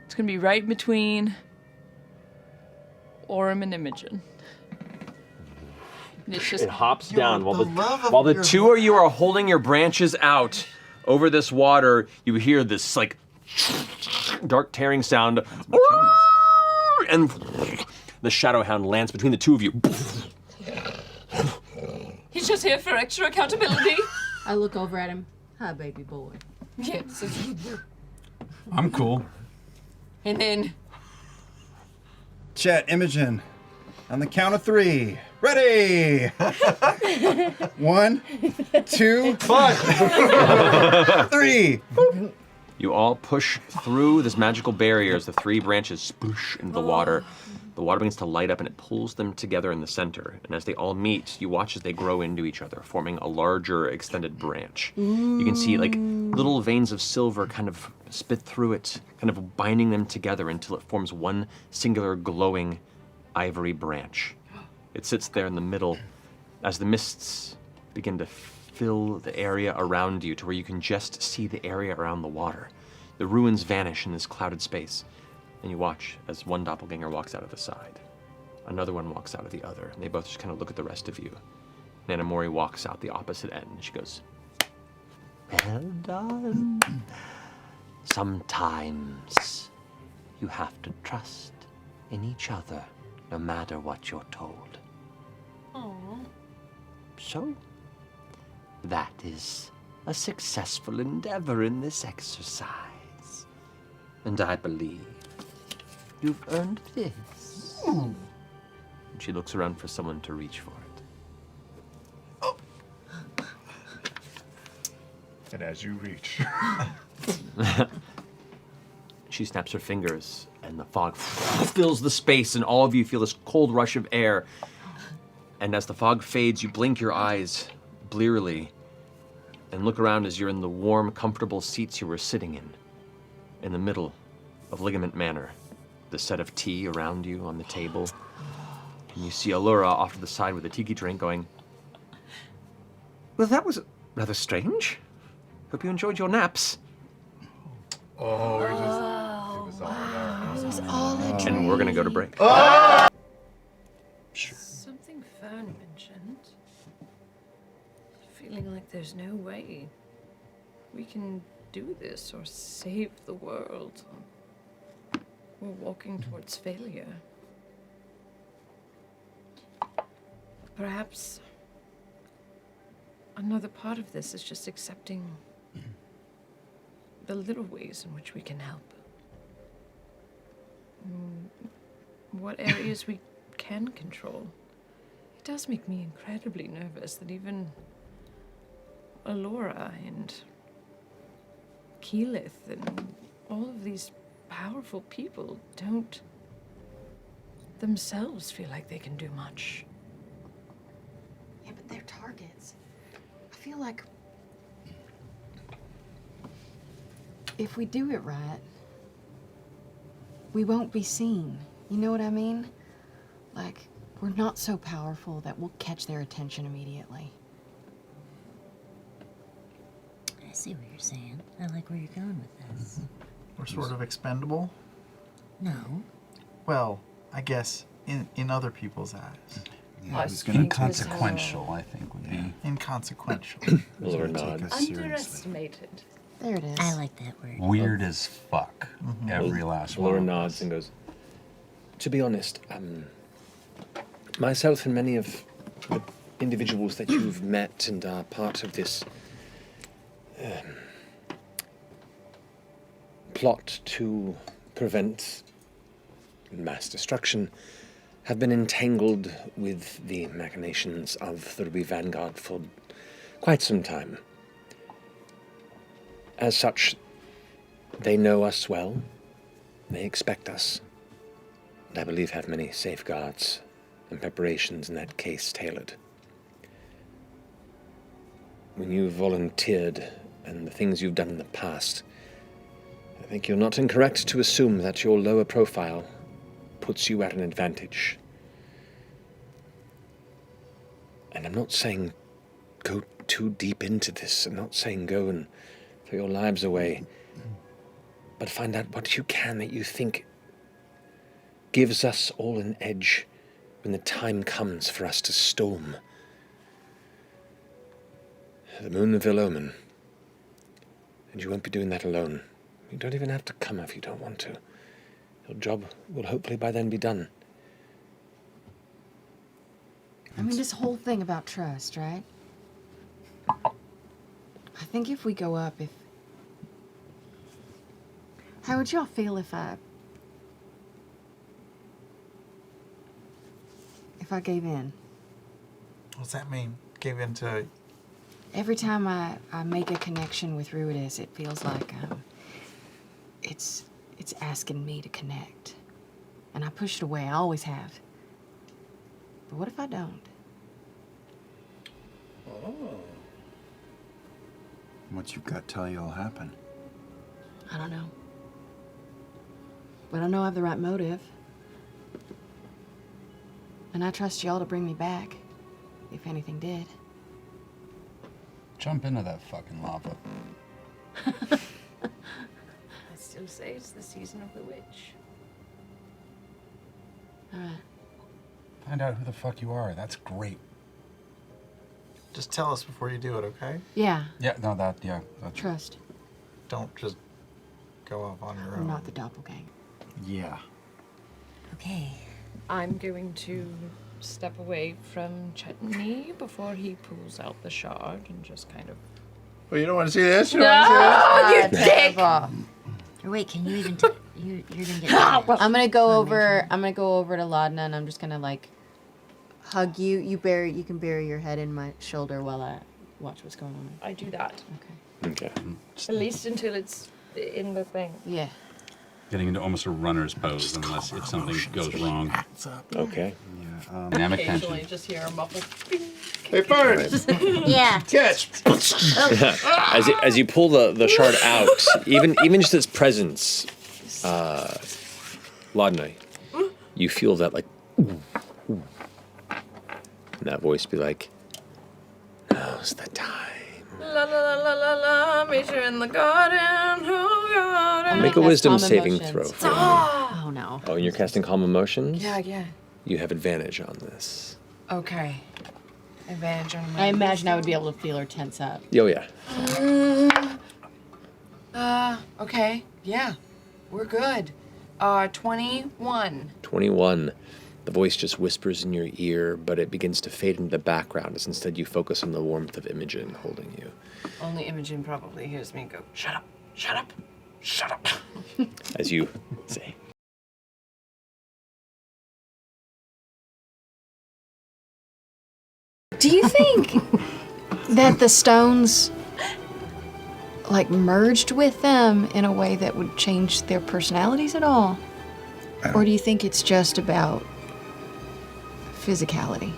It's gonna be right between Orem and Imogen. And it's just It hops down while the love of while the your 2 of you are holding your branches out over this water. You hear this like dark tearing sound, and the shadow hound lands between the 2 of you. he's just here for extra accountability. I look over at him. Hi, baby boy. Yes. I'm cool. And then Chet, Imogen, on the count of 3. Ready! 1, 2, 3. You all push through this magical barrier as the 3 branches sploosh into the water. The water begins to light up and it pulls them together in the center. And as they all meet, you watch as they grow into each other, forming a larger extended branch. You can see like little veins of silver kind of spit through it, kind of binding them together until it forms one singular glowing ivory branch. It sits there in the middle as the mists begin to fill the area around you to where you can just see the area around the water. The ruins vanish in this clouded space, and you watch as one doppelganger walks out of the side. Another one walks out of the other, and they both just kind of look at the rest of you. Nanamori walks out the opposite end, and she goes, "Well done. Sometimes you have to trust in each other, no matter what you're told." So, that is a successful endeavor in this exercise. And I believe you've earned this. And she looks around for someone to reach for it. And as you reach, She snaps her fingers, and the fog fills the space, and all of you feel this cold rush of air. And as the fog fades, you blink your eyes blearily and look around as you're in the warm, comfortable seats you were sitting in the middle of Ligament Manor. the set of tea around you on the table. And you see Allura off to the side with a tiki drink going, well, that was rather strange. Hope you enjoyed your naps. Oh, it was all And we're going to go to break. Something Fern mentioned. Feeling like there's no way we can do this or save the world. We're walking towards failure. Perhaps another part of this is just accepting the little ways in which we can help. What areas we can control. It does make me incredibly nervous that even Allura and Keyleth and all of these powerful people don't themselves feel like they can do much. Yeah, but they're targets. I feel like if we do it right, we won't be seen. You know what I mean? Like, we're not so powerful that we'll catch their attention immediately. I see what you're saying. I like where you're going with this. We're sort of expendable. No. Well, I guess in other people's eyes. Yeah, it's inconsequential, I think, would be. Inconsequential. Allura nods. Underestimated. There it is. I like that word. Weird as fuck. Every last one. Allura nods and goes, to be honest, myself and many of the individuals that you've met and are part of this plot to prevent mass destruction have been entangled with the machinations of the Ruby Vanguard for quite some time. As such, they know us well, they expect us, and I believe have many safeguards and preparations in that case tailored. When you volunteered and the things you've done in the past, I think you're not incorrect to assume that your lower profile puts you at an advantage. And I'm not saying go too deep into this. I'm not saying go and throw your lives away. But find out what you can that you think gives us all an edge when the time comes for us to storm the moon of Ill-Omen. And you won't be doing that alone. You don't even have to come if you don't want to. Your job will hopefully by then be done. I mean, this whole thing about trust, right? I think if we go up, how would y'all feel if I gave in? What's that mean? Gave in to... Every time I make a connection with Ruidus, it feels like it's asking me to connect. And I push it away, I always have. But what if I don't? Oh. What's your gut tell you will happen? I don't know. But I know I have the right motive. And I trust y'all to bring me back, if anything did. Jump into that fucking lava. I still say it's the season of the witch. All right. Find out who the fuck you are. That's great. Just tell us before you do it, okay? Yeah. Yeah, no, that's... Trust. Don't just go off on your I'm own. not the doppelganger. Yeah. Okay. I'm going to step away from Chetney before he pulls out the shard and just kind of... Well, you don't want to see this? You don't want to see this? Or wait, can you even... you're gonna get... I'm gonna go over to Laudna and I'm just gonna like hug you. You can bury your head in my shoulder while I watch what's going on. I do that. Okay. At least until it's in the thing. Yeah. Getting into almost a runner's pose unless if something goes wrong. Okay. Yeah. Dynamic Occasionally tension. just hear a muffled... Hey, Fern! Yeah. Catch! As you pull the shard out, even just its presence Laudna, you feel that like, and that voice be like, now's the time. La la la la la la, meet you in the garden, oh garden. Make a wisdom saving throw. For me. Oh no. Oh, and you're casting calm emotions? Yeah. You have advantage on this. Okay. Advantage on my. I imagine I would be able to feel her tense up. Oh, yeah. Okay. Yeah. We're good. 21. 21. The voice just whispers in your ear, but it begins to fade into the background as instead you focus on the warmth of Imogen holding you. Only Imogen probably hears me go, shut up, shut up, shut up. As you say. Do you think that the stones like merged with them in a way that would change their personalities at all? Or do you think it's just about physicality?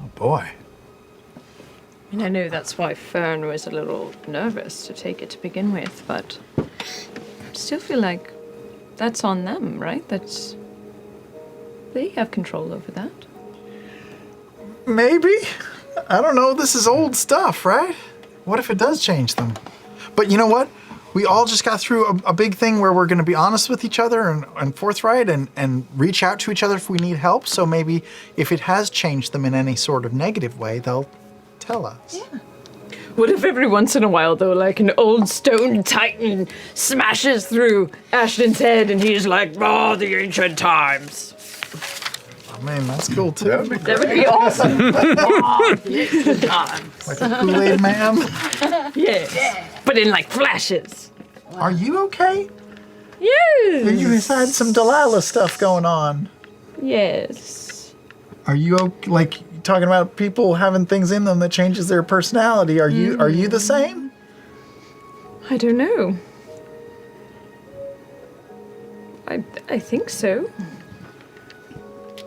Oh boy. And I know that's why Fern was a little nervous to take it to begin with, but I still feel like that's on them, right? They have control over that. Maybe. I don't know. This is old stuff, right? What if it does change them? But you know what? We all just got through a big thing where we're going to be honest with each other and forthright and reach out to each other if we need help. So maybe if it has changed them in any sort of negative way, they'll tell us. Yeah. What if every once in a while, though, like an old stone titan smashes through Ashton's head and he's like, oh, the ancient times. I mean, that's cool too. That would be awesome. Oh, the ancient times. Like a Kool-Aid man? Yes. But in like flashes. Are you okay? Yes. You had some Delilah stuff going on. Yes. Are you like talking about people having things in them that changes their personality? Are you the same? I don't know. I think so.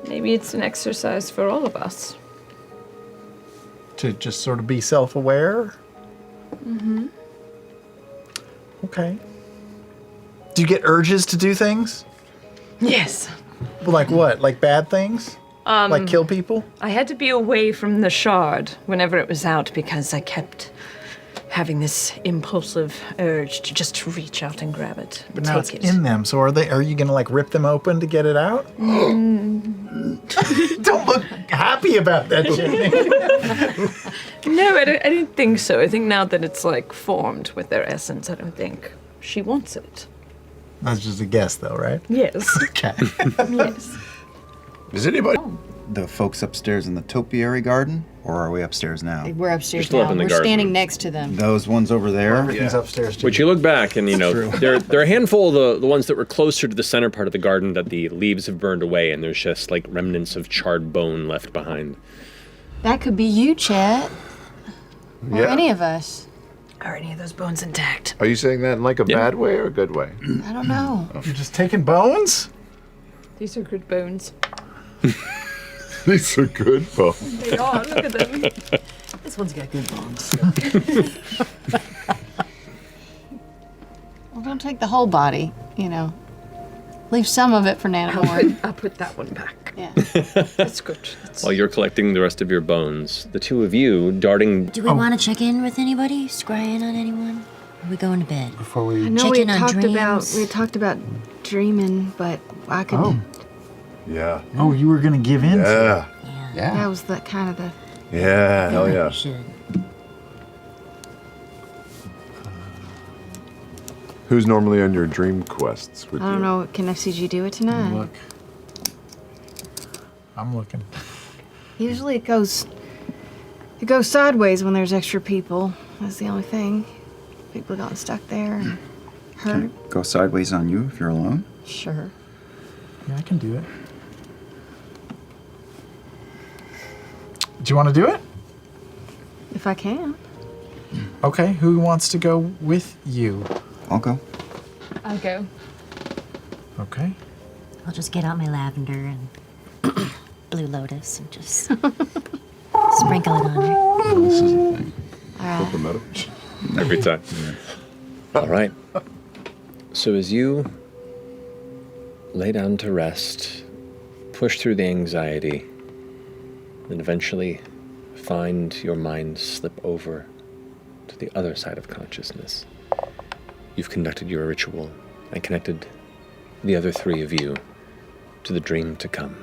Maybe it's an exercise for all of us. To just sort of be self-aware? Mm-hmm. Okay. Do you get urges to do things? Yes. Like what? Like bad things? Like kill people? I had to be away from the shard whenever it was out because I kept having this impulsive urge to just reach out and grab it. But now it's in them, so are you gonna like rip them open to get it out? Don't look happy about that, Jenny. No, I don't think so. I think now that it's like formed with their essence, I don't think she wants it. That's just a guess though, right? Yes. Okay. Yes. Does anybody... The folks upstairs in the topiary garden? Or are we upstairs now? We're upstairs still now. up in the We're garden. standing next to them. Those ones over there? Everything's upstairs too. But you look back and, you know, there are a handful of the ones that were closer to the center part of the garden that the leaves have burned away and there's just like remnants of charred bone left behind. That could be you, Chet. Or any of us. Are any of those bones intact? Are you saying that in like a bad way or a good way? I don't know. You're just taking bones? These are good bones. These are good bones. They are. Look at them. This one's got good bones. Well, don't take the whole body, you know. Leave some of it for Nanamore. I'll put that one back. Yeah. That's good. While you're collecting the rest of your bones, the two of you darting... Do we want to check in with anybody? Scry in on anyone? Are we going to bed? Before we... I know Check we in on talked about dreaming, but I could. Oh. Yeah. Oh, you were gonna give in? Yeah. Yeah. That was the kind of the. Yeah. Hell yeah. We should. Who's normally on your dream quests with I don't you? know. Can FCG do it tonight? Look. I'm looking. Usually it goes sideways when there's extra people. That's the only thing. People gotten stuck there and hurt. Go sideways on you if you're alone? Sure. Yeah, I can do it. Do you want to do it? If I can. Okay, who wants to go with you? I'll go. I'll go. Okay. I'll just get out my lavender and blue lotus and just sprinkle it on there. Oh, this is the thing. Put the metal. Every time. All right. So as you lay down to rest, push through the anxiety, and eventually find your mind slip over to the other side of consciousness. You've conducted your ritual and connected the other three of you to the dream to come.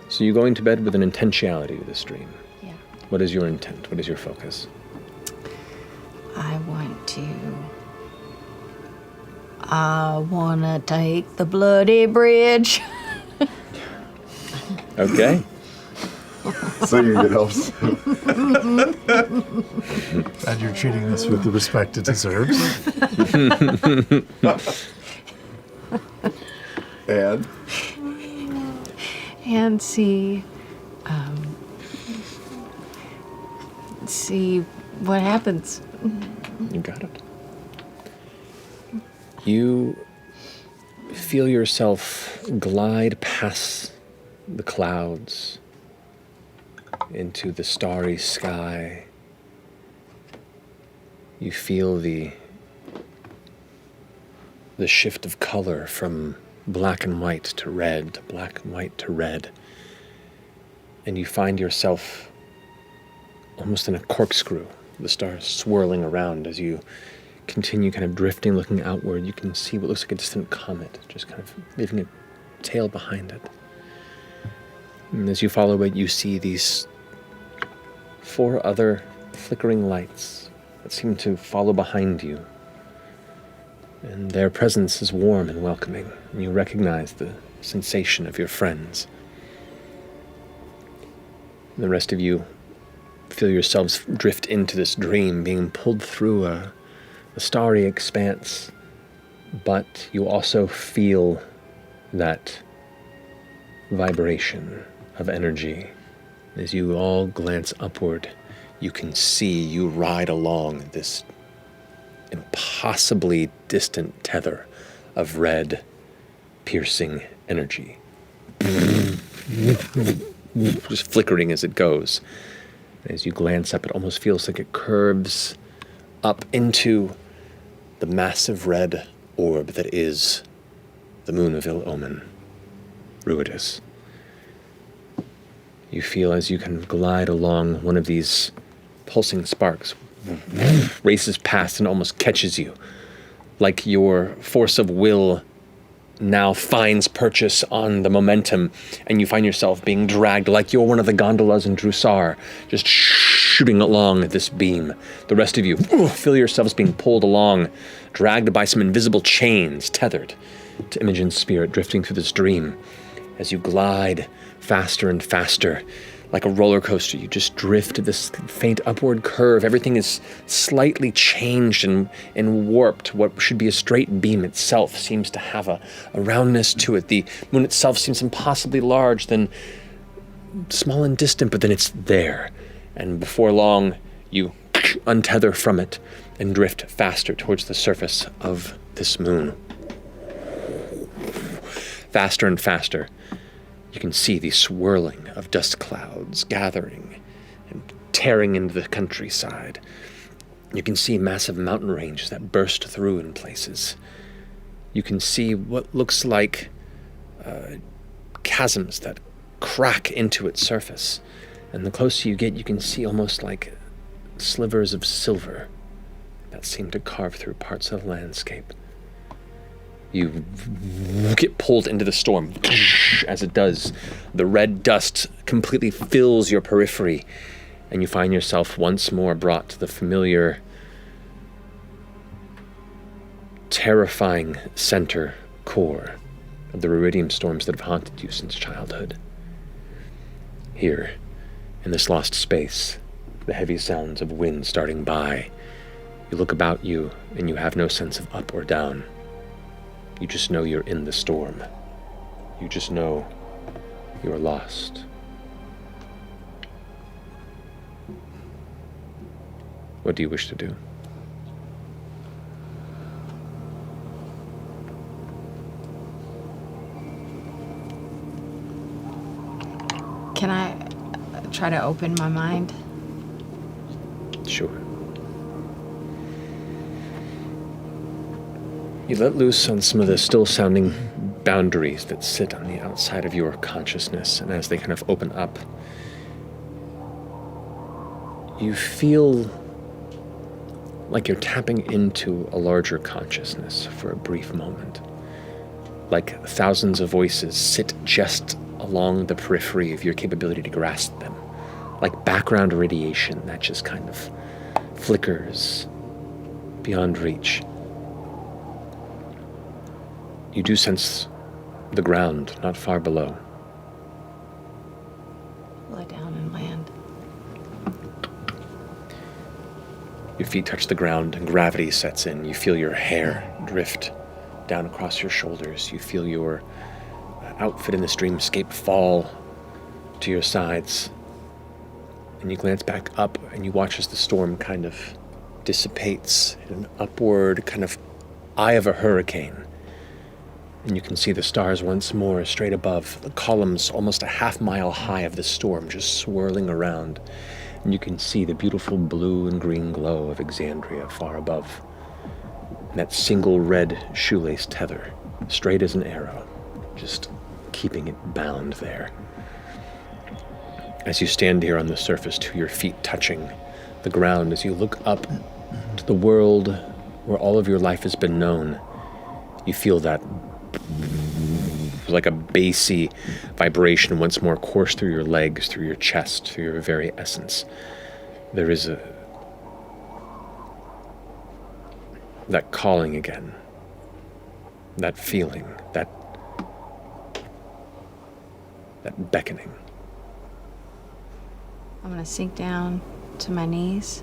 So you're going to bed with an intentionality with this dream. Yeah. What is your intent? What is your focus? I want to take the bloody bridge. Okay. Singing it helps. And you're treating this with the respect it deserves. And? And see what happens. You got it. You feel yourself glide past the clouds into the starry sky. You feel the shift of color from black and white to red, black and white to red. And you find yourself almost in a corkscrew, the stars swirling around as you continue kind of drifting, looking outward. You can see what looks like a distant comet, just kind of leaving a tail behind it. And as you follow it, you see these 4 other flickering lights that seem to follow behind you. And their presence is warm and welcoming. And you recognize the sensation of your friends. And the rest of you feel yourselves drift into this dream, being pulled through a starry expanse. But you also feel that vibration of energy. As you all glance upward, you can see you ride along this impossibly distant tether of red, piercing energy. Just flickering as it goes. As you glance up, it almost feels like it curves up into the massive red orb that is the moon of ill omen, Ruidus. You feel as you can glide along, one of these pulsing sparks races past and almost catches you, like your force of will now finds purchase on the momentum, and you find yourself being dragged like you're one of the gondolas in Drusar, just shooting along this beam. The rest of you feel yourselves being pulled along, dragged by some invisible chains, tethered to Imogen's spirit, drifting through this dream. As you glide faster and faster, like a roller coaster, you just drift to this faint upward curve. Everything is slightly changed and warped. What should be a straight beam itself seems to have a roundness to it. The moon itself seems impossibly large, then small and distant, but then it's there. And before long, you untether from it and drift faster towards the surface of this moon. Faster and faster. You can see the swirling of dust clouds gathering and tearing into the countryside. You can see massive mountain ranges that burst through in places. You can see what looks like chasms that crack into its surface. And the closer you get, you can see almost like slivers of silver that seem to carve through parts of the landscape. You get pulled into the storm. As it does, the red dust completely fills your periphery, and you find yourself once more brought to the familiar, terrifying center core of the ruidium storms that have haunted you since childhood. Here, in this lost space, the heavy sounds of wind starting by, you look about you, and you have no sense of up or down. You just know you're in the storm. You just know you're lost. What do you wish to do? Can I try to open my mind? Sure. You let loose on some of the still-sounding boundaries that sit on the outside of your consciousness, and as they kind of open up, you feel like you're tapping into a larger consciousness for a brief moment. Like thousands of voices sit just along the periphery of your capability to grasp them. Like background radiation that just kind of flickers beyond reach. You do sense the ground not far below. Lie down and land. Your feet touch the ground and gravity sets in. You feel your hair drift down across your shoulders. You feel your outfit in this dreamscape fall to your sides. And you glance back up and you watch as the storm kind of dissipates in an upward kind of eye of a hurricane. And you can see the stars once more straight above, the columns almost a half-mile high of the storm just swirling around. And you can see the beautiful blue and green glow of Exandria far above. And that single red shoelace tether, straight as an arrow, just keeping it bound there. As you stand here on the surface, to your feet touching the ground, as you look up to the world where all of your life has been known, you feel that like a bassy vibration once more course through your legs, through your chest, through your very essence. There is that calling again, that feeling, that beckoning. I'm gonna sink down to my knees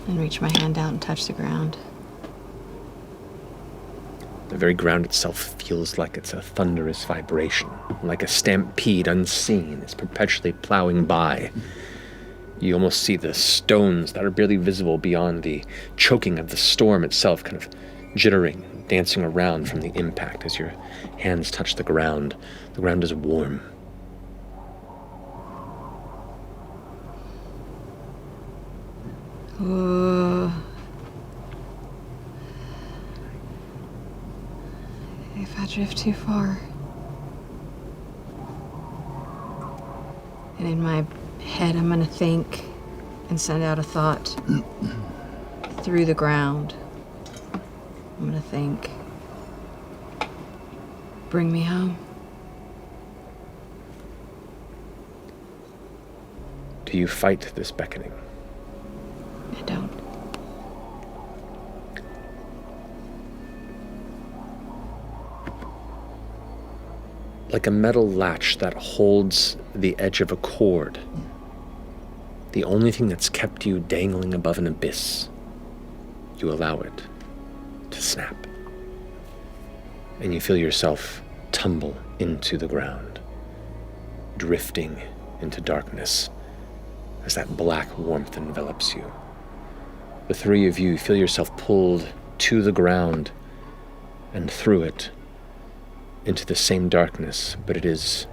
and reach my hand out and touch the ground. The very ground itself feels like it's a thunderous vibration, like a stampede unseen is perpetually plowing by. You almost see the stones that are barely visible beyond the choking of the storm itself kind of jittering, dancing around from the impact as your hands touch the ground. The ground is warm. If I drift too far. And in my head, I'm gonna think and send out a thought through the ground. I'm gonna think, bring me home. Do you fight this beckoning? I don't. Like a metal latch that holds the edge of a cord, the only thing that's kept you dangling above an abyss, you allow it to snap. And you feel yourself tumble into the ground, drifting into darkness as that black warmth envelops you. The three of you feel yourself pulled to the ground and through it into the same darkness, but it is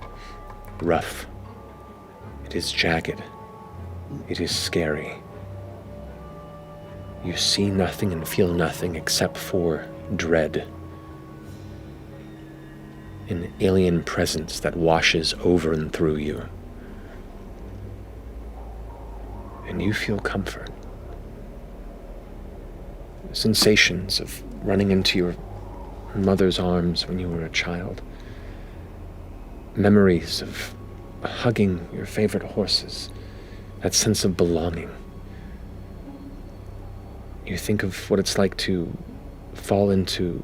rough. It is jagged. It is scary. You see nothing and feel nothing except for dread. An alien presence that washes over and through you. And you feel comfort. Sensations of running into your mother's arms when you were a child. Memories of hugging your favorite horses. That sense of belonging. You think of what it's like to fall into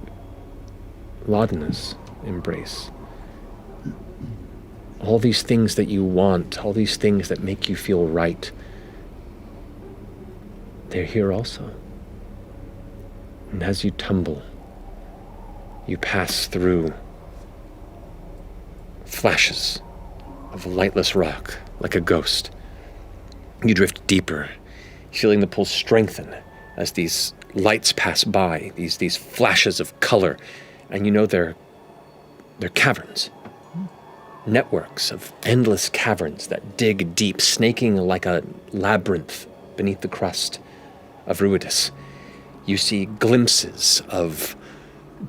Laudna's embrace. All these things that you want, all these things that make you feel right, they're here also. And as you tumble, you pass through flashes of lightless rock like a ghost. You drift deeper, feeling the pull strengthen as these lights pass by, these flashes of color, and you know they're caverns. Networks of endless caverns that dig deep, snaking like a labyrinth beneath the crust of Ruidus. You see glimpses of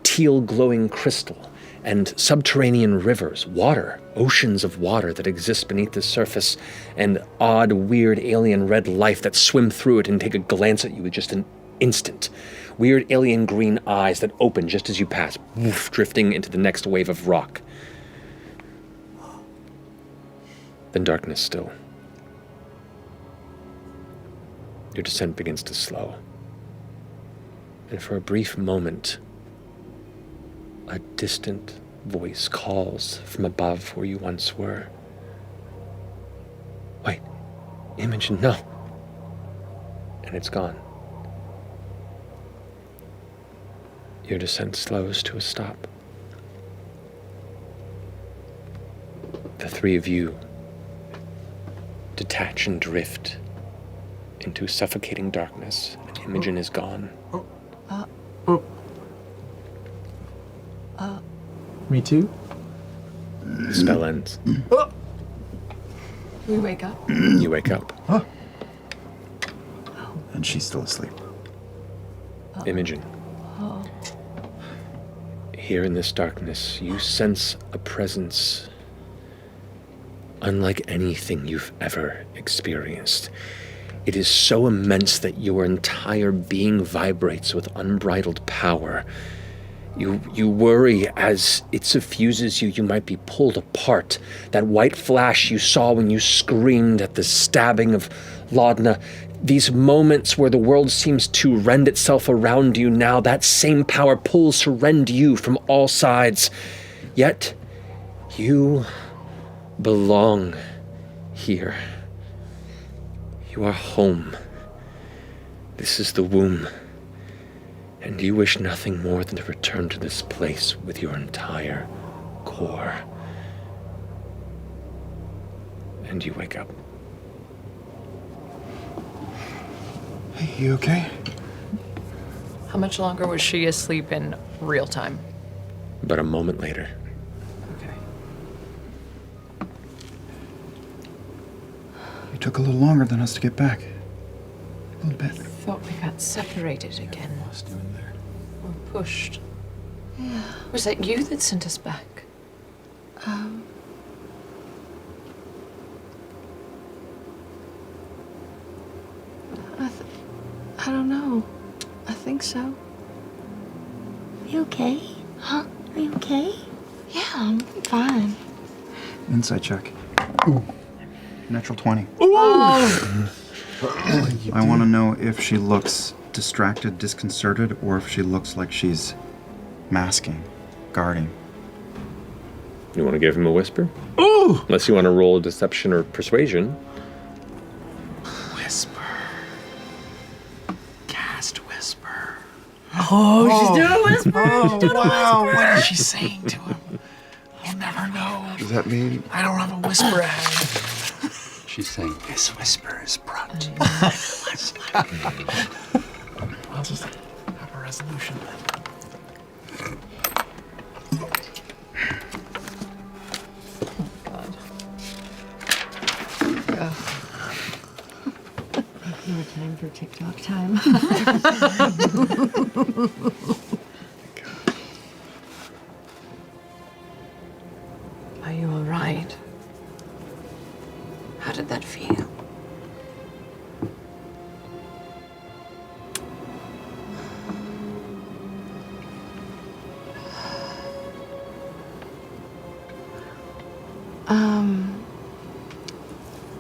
teal glowing crystal, and subterranean rivers, water, oceans of water that exist beneath the surface, and odd, weird, alien red life that swim through it and take a glance at you with just an instant. Weird alien green eyes that open just as you pass, woof, drifting into the next wave of rock. Then darkness still. Your descent begins to slow. And for a brief moment, a distant voice calls from above where you once were. Wait, Imogen, no. And it's gone. Your descent slows to a stop. The three of you detach and drift into suffocating darkness, and Imogen is gone. Me too? The spell ends. We wake up. You wake up. And she's still asleep. Imogen. Oh. Here in this darkness, you sense a presence unlike anything you've ever experienced. It is so immense that your entire being vibrates with unbridled power. You worry as it suffuses you, you might be pulled apart. That white flash you saw when you screamed at the stabbing of Laudna, these moments where the world seems to rend itself around you now, that same power pulls to rend you from all sides. Yet, you belong here. You are home. This is the womb. And you wish nothing more than to return to this place with your entire core. And you wake up. Hey, you okay? How much longer was she asleep in real time? But a moment later. You took a little longer than us to get back. A little bit. I thought we got separated again. Or pushed. Yeah. Was that you that sent us back? I don't know. I think so. You okay? Huh? Are you okay? Yeah, I'm fine. Insight check. Ooh. Natural 20. Oh! I want to know if she looks distracted, disconcerted, or if she looks like she's masking, guarding. You want to give him a whisper? Ooh! Unless you want to roll deception or persuasion. Whisper. Cast whisper. Oh, she's doing a whisper. Oh, She's doing a wow. whisper. What is she saying to him? You'll never know. Does that mean? I don't have a whisper head. She's saying, This whisper is brought to you. I'll just have a resolution then. More time for TikTok time. Are you all right? How did that feel?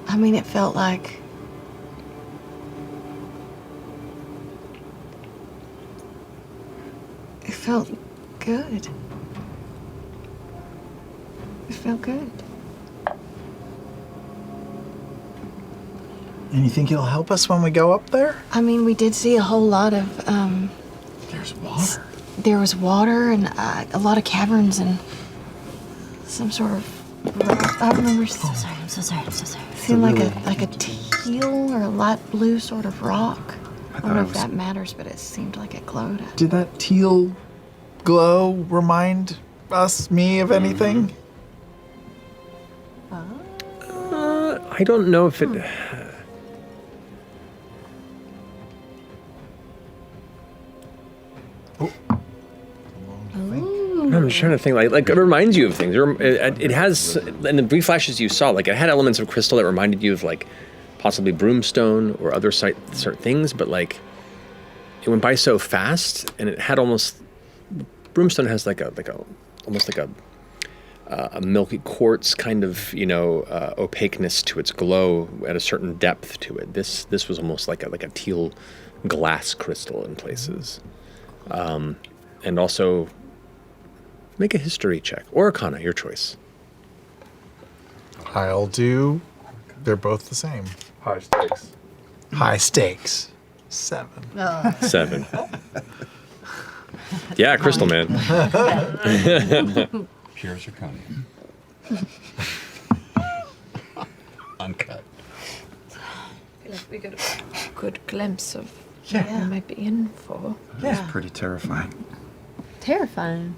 I mean, it felt like it felt good. It felt good. And you think it'll help us when we go up there? I mean, we did see a whole lot of There's water. there was water and a lot of caverns and some sort of rock. I remember. I'm so sorry. I'm so sorry. I'm so sorry. Seemed like a teal or a light blue sort of rock. I don't know if that matters, but it seemed like it glowed. Did that teal glow remind me of anything? I don't know if it... Long just trying to think, like it reminds you of things. It has, in the brief flashes you saw, like it had elements of crystal that reminded you of like possibly Broomstone or other certain things, but like it went by so fast, and it had almost, Broomstone has almost like a milky quartz kind of, opaqueness to its glow at a certain depth to it. This was almost like a teal glass crystal in places. And also, make a history check. Or Arcana, your choice. I'll do. They're both the same. High stakes. High stakes. 7. 7. Yeah, Crystal Man. Pure zirconium. Uncut. I feel like we got a good glimpse of Yeah. what we might be in for. It's pretty terrifying. Terrifying.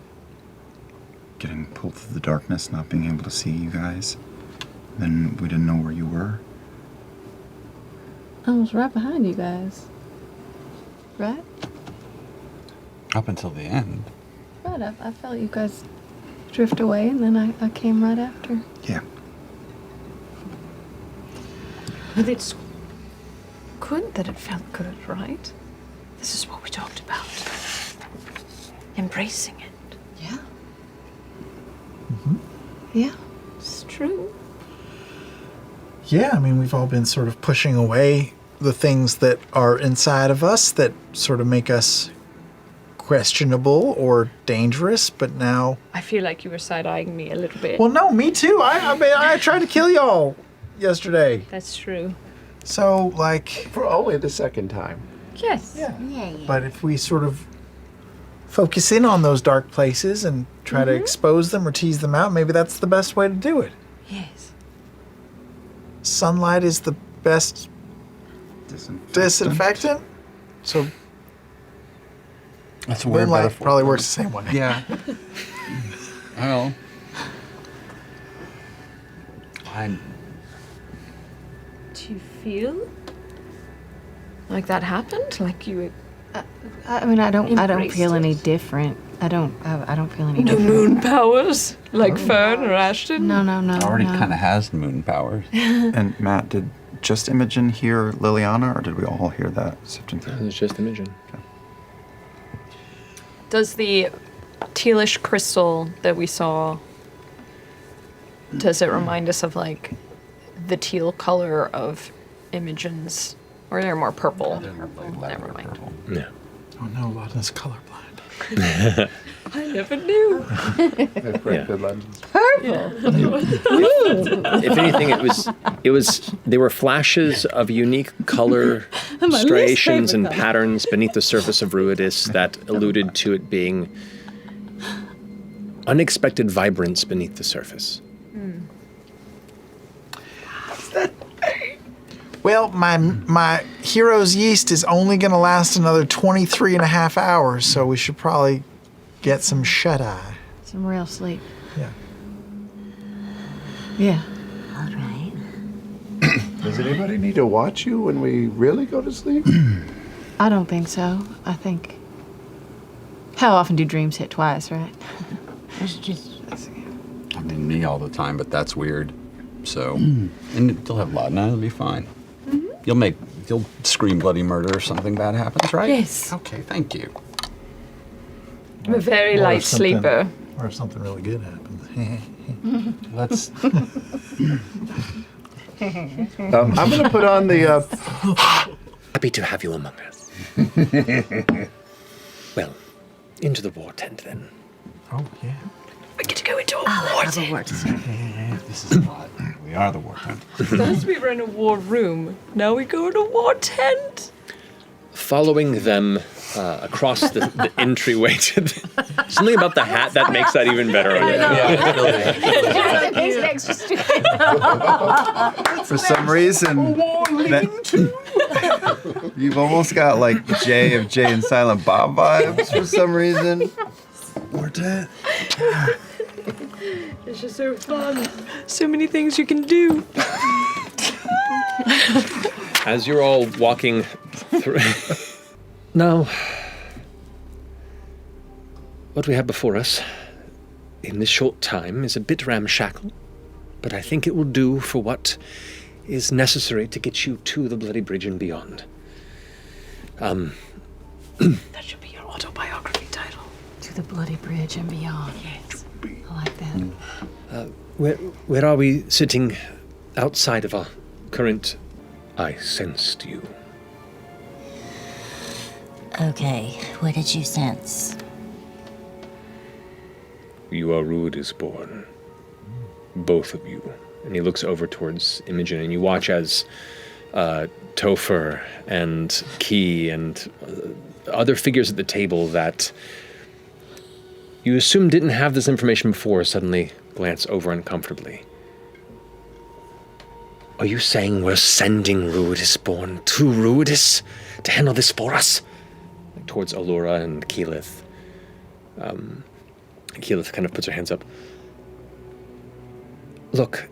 Getting pulled through the darkness, not being able to see you guys. Then we didn't know where you were. I was right behind you guys. Right? Up until the end. Right. I felt you guys drift away, and then I came right after. Yeah. But it's good that it felt good, right? This is what we talked about. Embracing it. Yeah. Yeah. It's true. Yeah, I mean, we've all been sort of pushing away the things that are inside of us that sort of make us questionable or dangerous, but now... I feel like you were side-eyeing me a little bit. Well, no, me too. I mean, I tried to kill y'all yesterday. That's true. So, like... For only the second time. Yes. Yeah. But if we sort of focus in on those dark places and try to expose them or tease them out, maybe that's the best way to do it. Yes. Sunlight is the best disinfectant. So That's a weird moonlight metaphor. probably works the same way. Yeah. Well, I'm. Do you feel like that happened? Like you... I mean, I don't Embraced feel any it. different. I don't feel any No different. moon powers? Like Fern or Ashton? No. Already no. kind of has moon powers. And Matt, did just Imogen hear Liliana, or did we all hear that sifting through? It was just Imogen. Does the tealish crystal that we saw, does it remind us of like the teal color of Imogen's, or they're more purple? Never mind. Yeah. Oh no, Laudna's colorblind. I never knew. They're pretty good lenses. If anything, it was. There were flashes of unique color striations and patterns beneath the surface of Ruidus that alluded to it being unexpected vibrance beneath the surface. Well, my hero's yeast is only going to last another 23 and a half hours, so we should probably get some shut-eye. Some real sleep. Yeah. Yeah. All right. Does anybody need to watch you when we really go to sleep? I don't think so. I think. How often do dreams hit twice, right? I mean, me all the time, but that's weird. So, and you'll have Laudna, it'll be fine. You'll scream bloody murder if something bad happens, right? Yes. Okay, thank you. I'm a very Or light if something- sleeper. Or if something really good happens. Let's. I'm going to put on the... Happy to have you among us. Well, into the war tent then. Oh, yeah. We get to go into a war tent. This is a lot. We are the war tent. First we were in a war room. Now we go in a war tent. Following them across the entryway to something about the hat that makes that even better. For some reason, you've almost got like Jay of Jay and Silent Bob vibes for some reason. War tent. It's just so fun. So many things you can do. As you're all walking through. Now, what we have before us in this short time is a bit ramshackle, but I think it will do for what is necessary to get you to the Bloody Bridge and beyond. That should be your autobiography title. To the Bloody Bridge and beyond. Yes. I like that. Where are we sitting outside of our current... I sensed you. Okay, what did you sense? You are Ruud is born. Both of you. And he looks over towards Imogen, and you watch as Topher and Key and other figures at the table that you assume didn't have this information before suddenly glance over uncomfortably. Are you saying we're sending Ruud born to Ruud to handle this for us? Like towards Allura and Keyleth. Keyleth kind of puts her hands up. Look,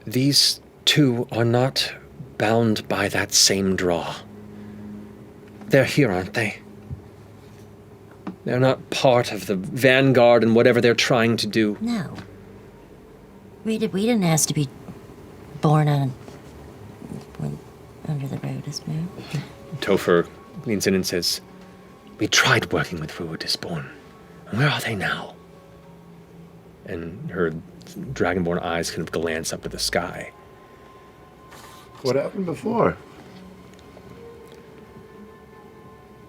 these two are not bound by that same draw. They're here, aren't they? They're not part of the vanguard and whatever they're trying to do. No. We didn't ask to be born under the Rhodus moon. Topher leans in and says, we tried working with Ruud born. Where are they now? And her dragonborn eyes kind of glance up at the sky. What happened before?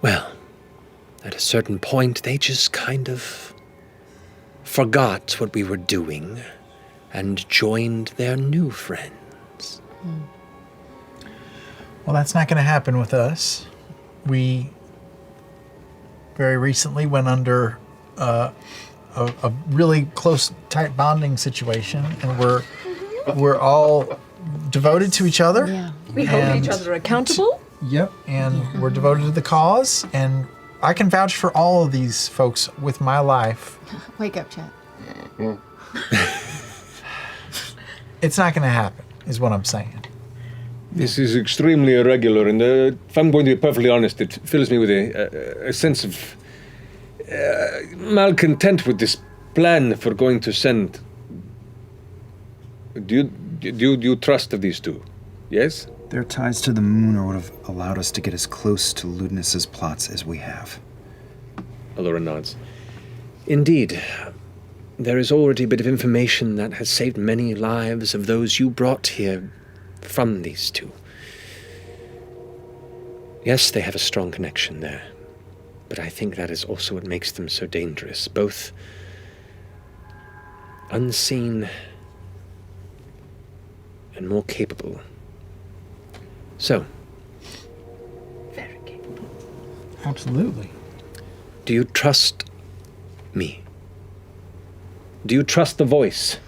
Well, at a certain point, they just kind of forgot what we were doing and joined their new friends. Well, that's not going to happen with us. We very recently went under a really close, tight bonding situation, and we're all devoted to each other. Yeah. We hold each other accountable. Yep, and we're devoted to the cause, and I can vouch for all of these folks with my life. Wake up, chat. It's not going to happen, is what I'm saying. This is extremely irregular, and if I'm going to be perfectly honest, it fills me with a sense of malcontent with this plan for going to send. Do you trust of these two? Yes? Their ties to the moon would have allowed us to get as close to Ludinus's plots as we have. Allura nods. Indeed. There is already a bit of information that has saved many lives of those you brought here from these two. Yes, they have a strong connection there, but I think that is also what makes them so dangerous, both unseen and more capable. So, Very capable. Absolutely. do you trust me? Do you trust the voice?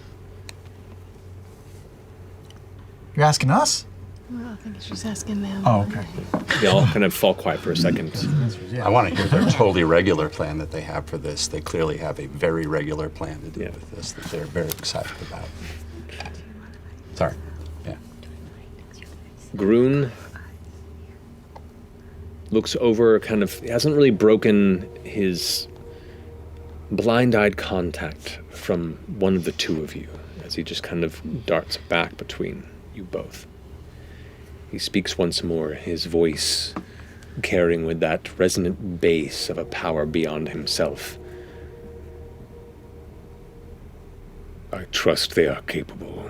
You're asking us? Well, I think she's asking them. Oh, okay. They all kind of fall quiet for a second. I want to hear their totally regular plan that they have for this. They clearly have a very regular plan to do with this that they're very excited about. Sorry. Yeah. Groon looks over, kind of, he hasn't really broken his blind-eyed contact from one of the two of you, as he just kind of darts back between you both. He speaks once more, his voice carrying with that resonant bass of a power beyond himself. I trust they are capable.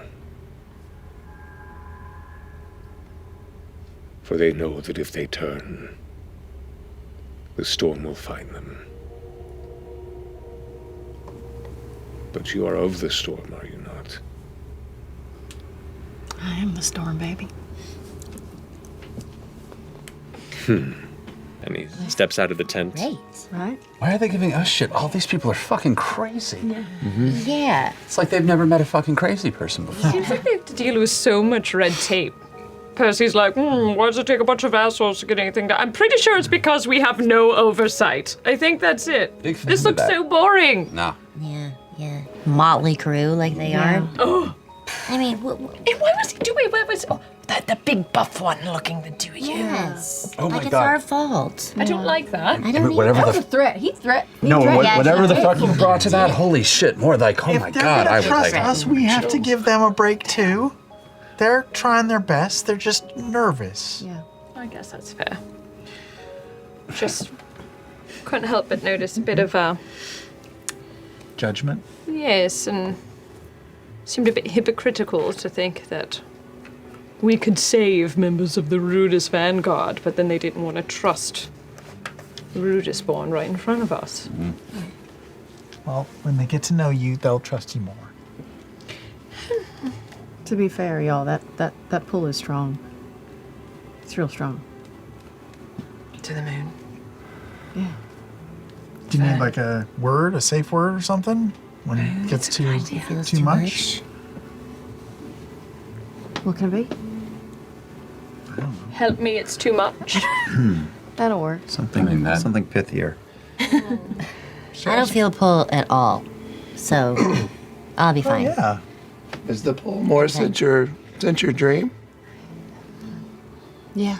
For they know that if they turn, the storm will find them. But you are of the storm, are you not? I am the storm, baby. And he steps out of the tent. Great. Right? Why are they giving us shit? All these people are fucking crazy. Yeah. It's like they've never met a fucking crazy person before. Seems like they have to deal with so much red tape. Percy's like, why does it take a bunch of assholes to get anything done? I'm pretty sure it's because we have no oversight. I think that's it. Big fan This of looks that. so boring. No. Yeah. Motley crew like they are. Oh, I mean, and why was he doing? What was? Oh, the big big buff one looking the two of you. Yes. Oh my like it's God. our fault. I don't like that. I don't Whatever That was the a threat. He no, threatened. whatever the fuck you brought to that, holy shit! More like, oh if my they're God, gonna I would trust like. us, we have to give them a break too. They're trying their best. They're just nervous. Yeah. I guess that's fair. Just couldn't help but notice a bit of Judgment. yes, and seemed a bit hypocritical to think that we could save members of the Rudis Vanguard, but then they didn't want to trust Rudis born right in front of us. Well, when they get to know you, they'll trust you more. To be fair, y'all, that pull is strong. It's real strong. To the moon. Yeah. Do you need like a word, a safe word or something? When it gets too much? What can it be? Help me, it's too much. That'll work. Something, something pithier. I don't feel a pull at all, so I'll be fine. Yeah. Is the pull more since your dream? Yeah.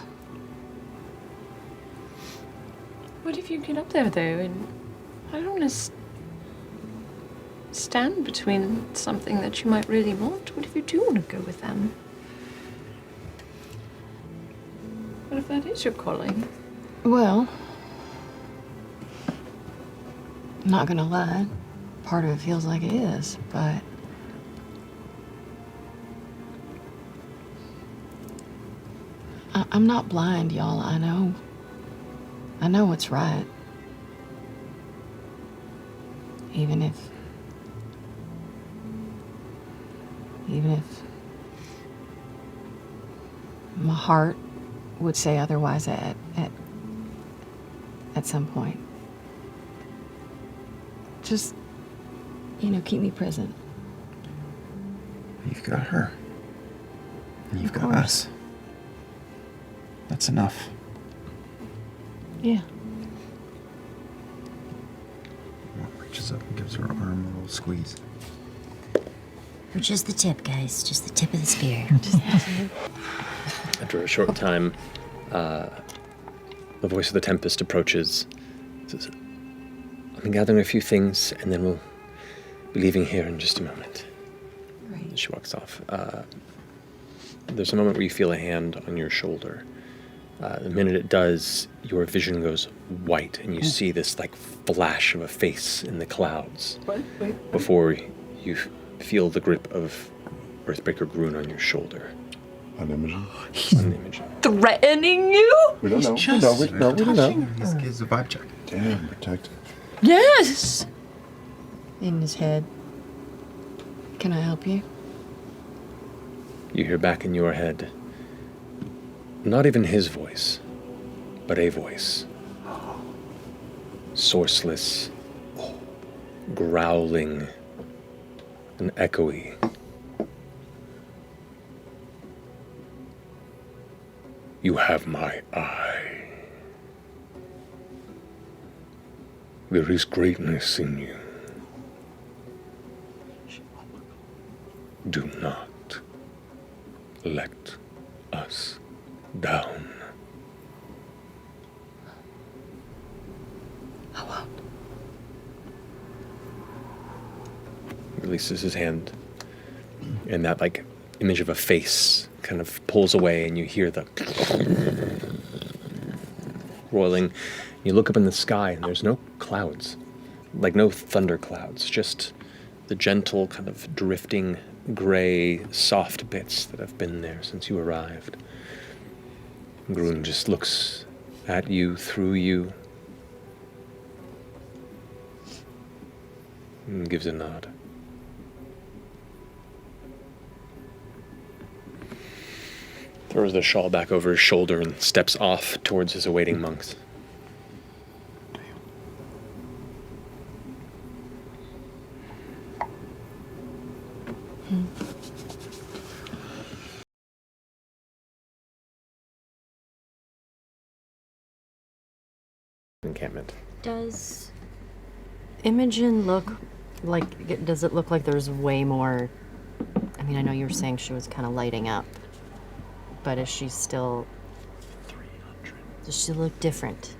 What if you get up there, though, and I don't want to stand between something that you might really want? What if you do want to go with them? What if that is your calling? Well, I'm not gonna lie. Part of it feels like it is, but I'm not blind, y'all. I know what's right. Even if my heart would say otherwise at some point. Just, keep me present. You've got her. And you've got us. That's enough. Yeah. Reaches up and gives her arm a little squeeze. We're just the tip, guys. Just the tip of the spear. After a short time, the voice of the Tempest approaches. Says, I've been gathering a few things, and then we'll be leaving here in just a moment. Right. She walks off. There's a moment where you feel a hand on your shoulder. The minute it does, your vision goes white, and you see this flash of a face in the clouds. Wait. Before you feel the grip of Earthbreaker Groon on your shoulder. On Imogen? On Imogen. Threatening you? We don't know. We don't know. He's a vibe check. Damn, protective. Yes! In his head. Can I help you? You hear back in your head, not even his voice, but a voice. Sourceless, growling, and echoey. You have my eye. There is greatness in you. Do not let us down. I won't. Releases his hand, and that image of a face kind of pulls away, and you hear the roiling. You look up in the sky, and there's no clouds, no thunder clouds, just the gentle kind of drifting gray, soft bits that have been there since you arrived. Groon just looks at you, through you, and gives a nod. Throws the shawl back over his shoulder and steps off towards his awaiting monks. Encampment. Does Imogen look does it look like there's way more? I mean, I know you were saying she was kind of lighting up, but is she still... Does she look different?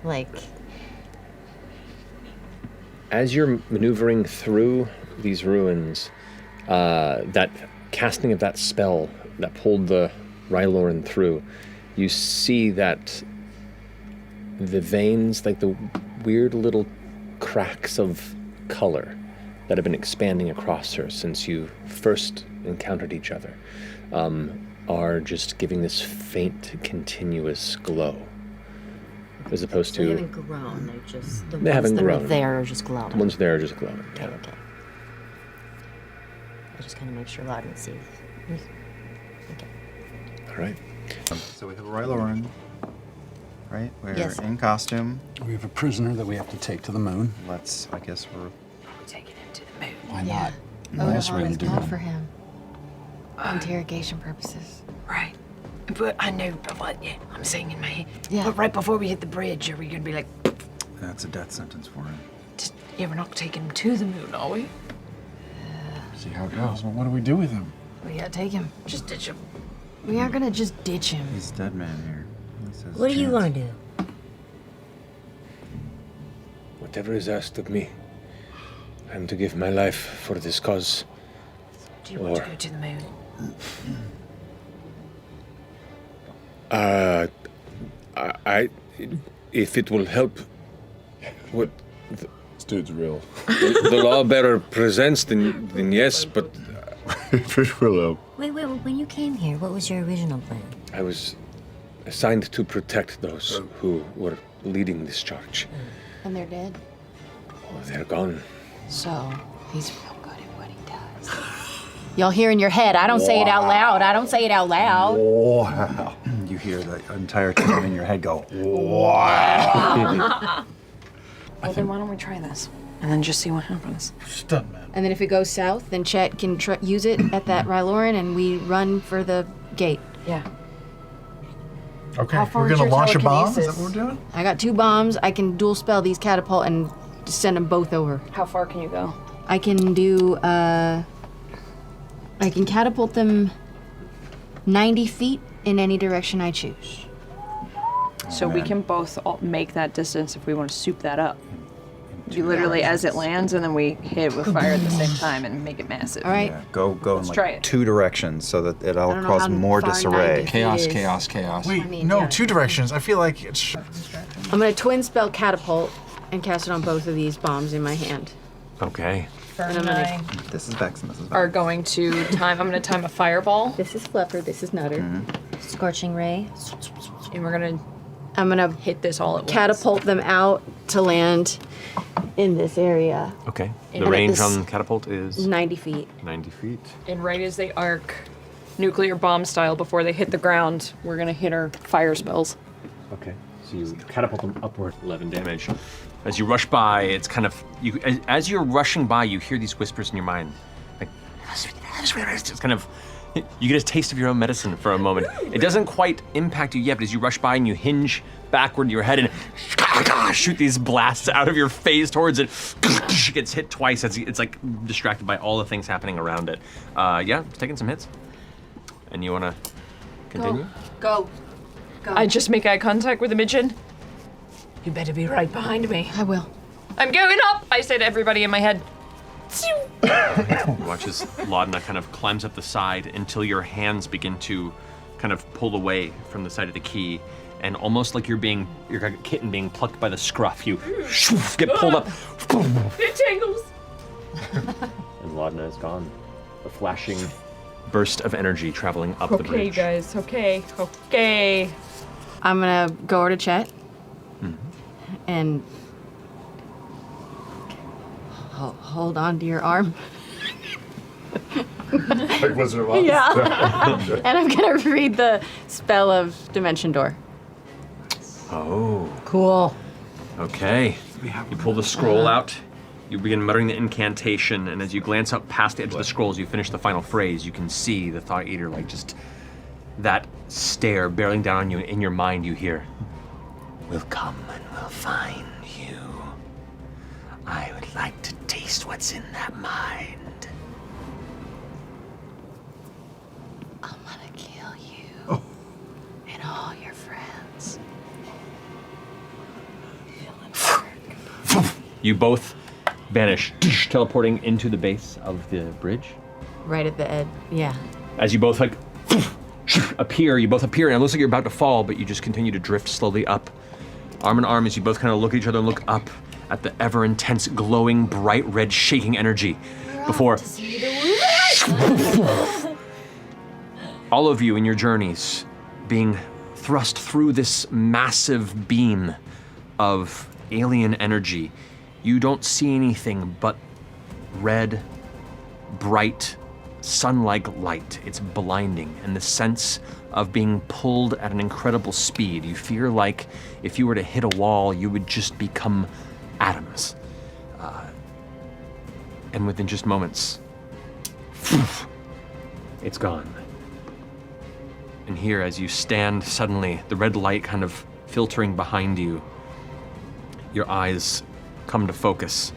Like... As you're maneuvering through these ruins, that casting of that spell that pulled the Ryloran through, you see that the veins, like the weird little cracks of color that have been expanding across her since you first encountered each other, are just giving this faint, continuous glow. As opposed to... They haven't grown, they're just... The They ones haven't that grown. are there are just glowing. The ones there are just glowing. Okay, okay. I just kind of make sure Laudna sees. Okay. All right. So we have a Ryloran, right? We're Yes. in costume. We have a prisoner that we have to take to the moon. I guess we're... Taking him to the moon. Why Yeah. not? What else are we gonna it's do? good for him. Interrogation purposes. Right. But I know, but yeah, I'm saying in my head. Yeah. But right before we hit the bridge, are we gonna be like, That's a death sentence for him. yeah, we're not taking him to the moon, are we? See how it goes. Well, what do we do with him? We gotta take him. Just ditch him. We aren't gonna just ditch him. He's a dead man here. He says What do you chance. want to do? Whatever is asked of me, I am to give my life for this cause. Do you want to go to the moon? If it will help, what This dude's real. the lawbearer presents, then yes, but If it will help. Wait, when you came here, what was your original plan? I was assigned to protect those who were leading this charge. And they're dead. They're gone. So, he's real good at what he does. Y'all hear in your head. I don't say it out loud. I don't say it out loud. Wow. You hear the entire team in your head go, wow. Well, then why don't we try this? And then just see what happens. Stuntman. And then if it goes south, then Chet can use it at that Ryloran and we run for the gate. Yeah. Okay, How far we're is gonna your launch a bomb? Is that telekinesis? what we're doing? I got 2 bombs. I can dual spell these catapult and just send them both over. How far can you go? I can do, I can catapult them 90 feet in any direction I choose. So we can both make that distance if we want to soup that up. You literally, as it lands, and then we hit it with fire at the same time and make it massive. All right. Yeah, go in try like it. 2 directions so that it all don't know cause how more far disarray. 90 Chaos, It is. chaos, chaos. Wait, I mean, no, yeah. 2 directions. I feel like it's... I'm gonna twin spell catapult and cast it on both of these bombs in my hand. Okay. Fern And and I'm I This is Bex and this is Bex. are going to time. I'm going to time a fireball, This is Fluffer, this is Nutter. Scorching ray. and we're going to I'm gonna hit this all at once. catapult them out to land in this area. Okay. The And range this- on catapult is 90 feet. 90 feet. And right as they arc, nuclear bomb style, before they hit the ground, we're going to hit our fire spells. Okay. So you catapult them upward, 11 damage. As you rush by, it's kind of as you're rushing by, you hear these whispers in your mind, like it's kind of you get a taste of your own medicine for a moment. It doesn't quite impact you yet, but as you rush by and you hinge backward your head and shoot these blasts out of your face towards it, it gets hit twice as it's like distracted by all the things happening around it. Yeah, it's taking some hits. And you want to continue? Go. I just make eye contact with Imogen. You better be right behind me. I will. I'm going up, I say to everybody in my head. You watch as Laudna kind of climbs up the side until your hands begin to kind of pull away from the side of the key, and almost like you're like a kitten being plucked by the scruff, you get pulled up, It tingles. and Laudna is gone. A flashing burst of energy traveling up the Okay, bridge. guys, okay. I'm gonna go over to Chet and hold on to your arm. Like Wizard of Oz? Yeah. And I'm gonna read the spell of Dimension Door. Oh. Cool. Okay. You pull the scroll out. You begin muttering the incantation, and as you glance up past the edge of the scrolls, you finish the final phrase. You can see the Thought Eater, like just that stare bearing down on you. In your mind, you hear, "We'll come and we'll find you. I would like to taste what's in that mind." I'm gonna kill you and all your friends. You both vanish, teleporting into the base of the bridge. Right at the edge. Yeah. As you both appear, and it looks like you're about to fall, but you just continue to drift slowly up. Arm in arm as you both kind of look at each other and look up at the ever intense, glowing, bright red, shaking energy before all of you in your journeys being thrust through this massive beam of alien energy. You don't see anything but red, bright, sun-like light. It's blinding, and the sense of being pulled at an incredible speed. You feel like if you were to hit a wall, you would just become atoms. And within just moments, it's gone. And here, as you stand suddenly, the red light kind of filtering behind you, your eyes come to focus,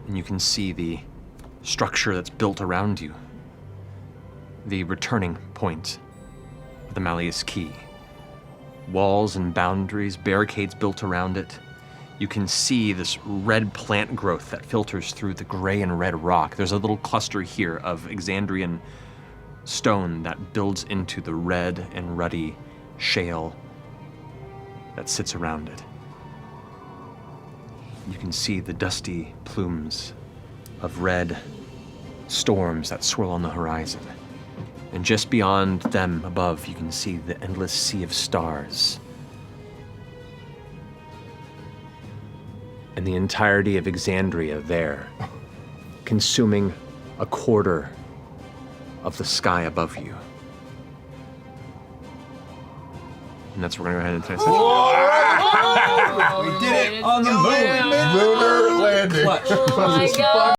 and you can see the structure that's built around you, the returning point of the Malleus Key. Walls and boundaries, barricades built around it. You can see this red plant growth that filters through the gray and red rock. There's a little cluster here of Exandrian stone that builds into the red and ruddy shale that sits around it. You can see the dusty plumes of red storms that swirl on the horizon. And just beyond them above, you can see the endless sea of stars. And the entirety of Exandria there, consuming a quarter of the sky above you. And that's where we're going to go ahead and finish. We did it on the moon. Lunar landing. Oh my god.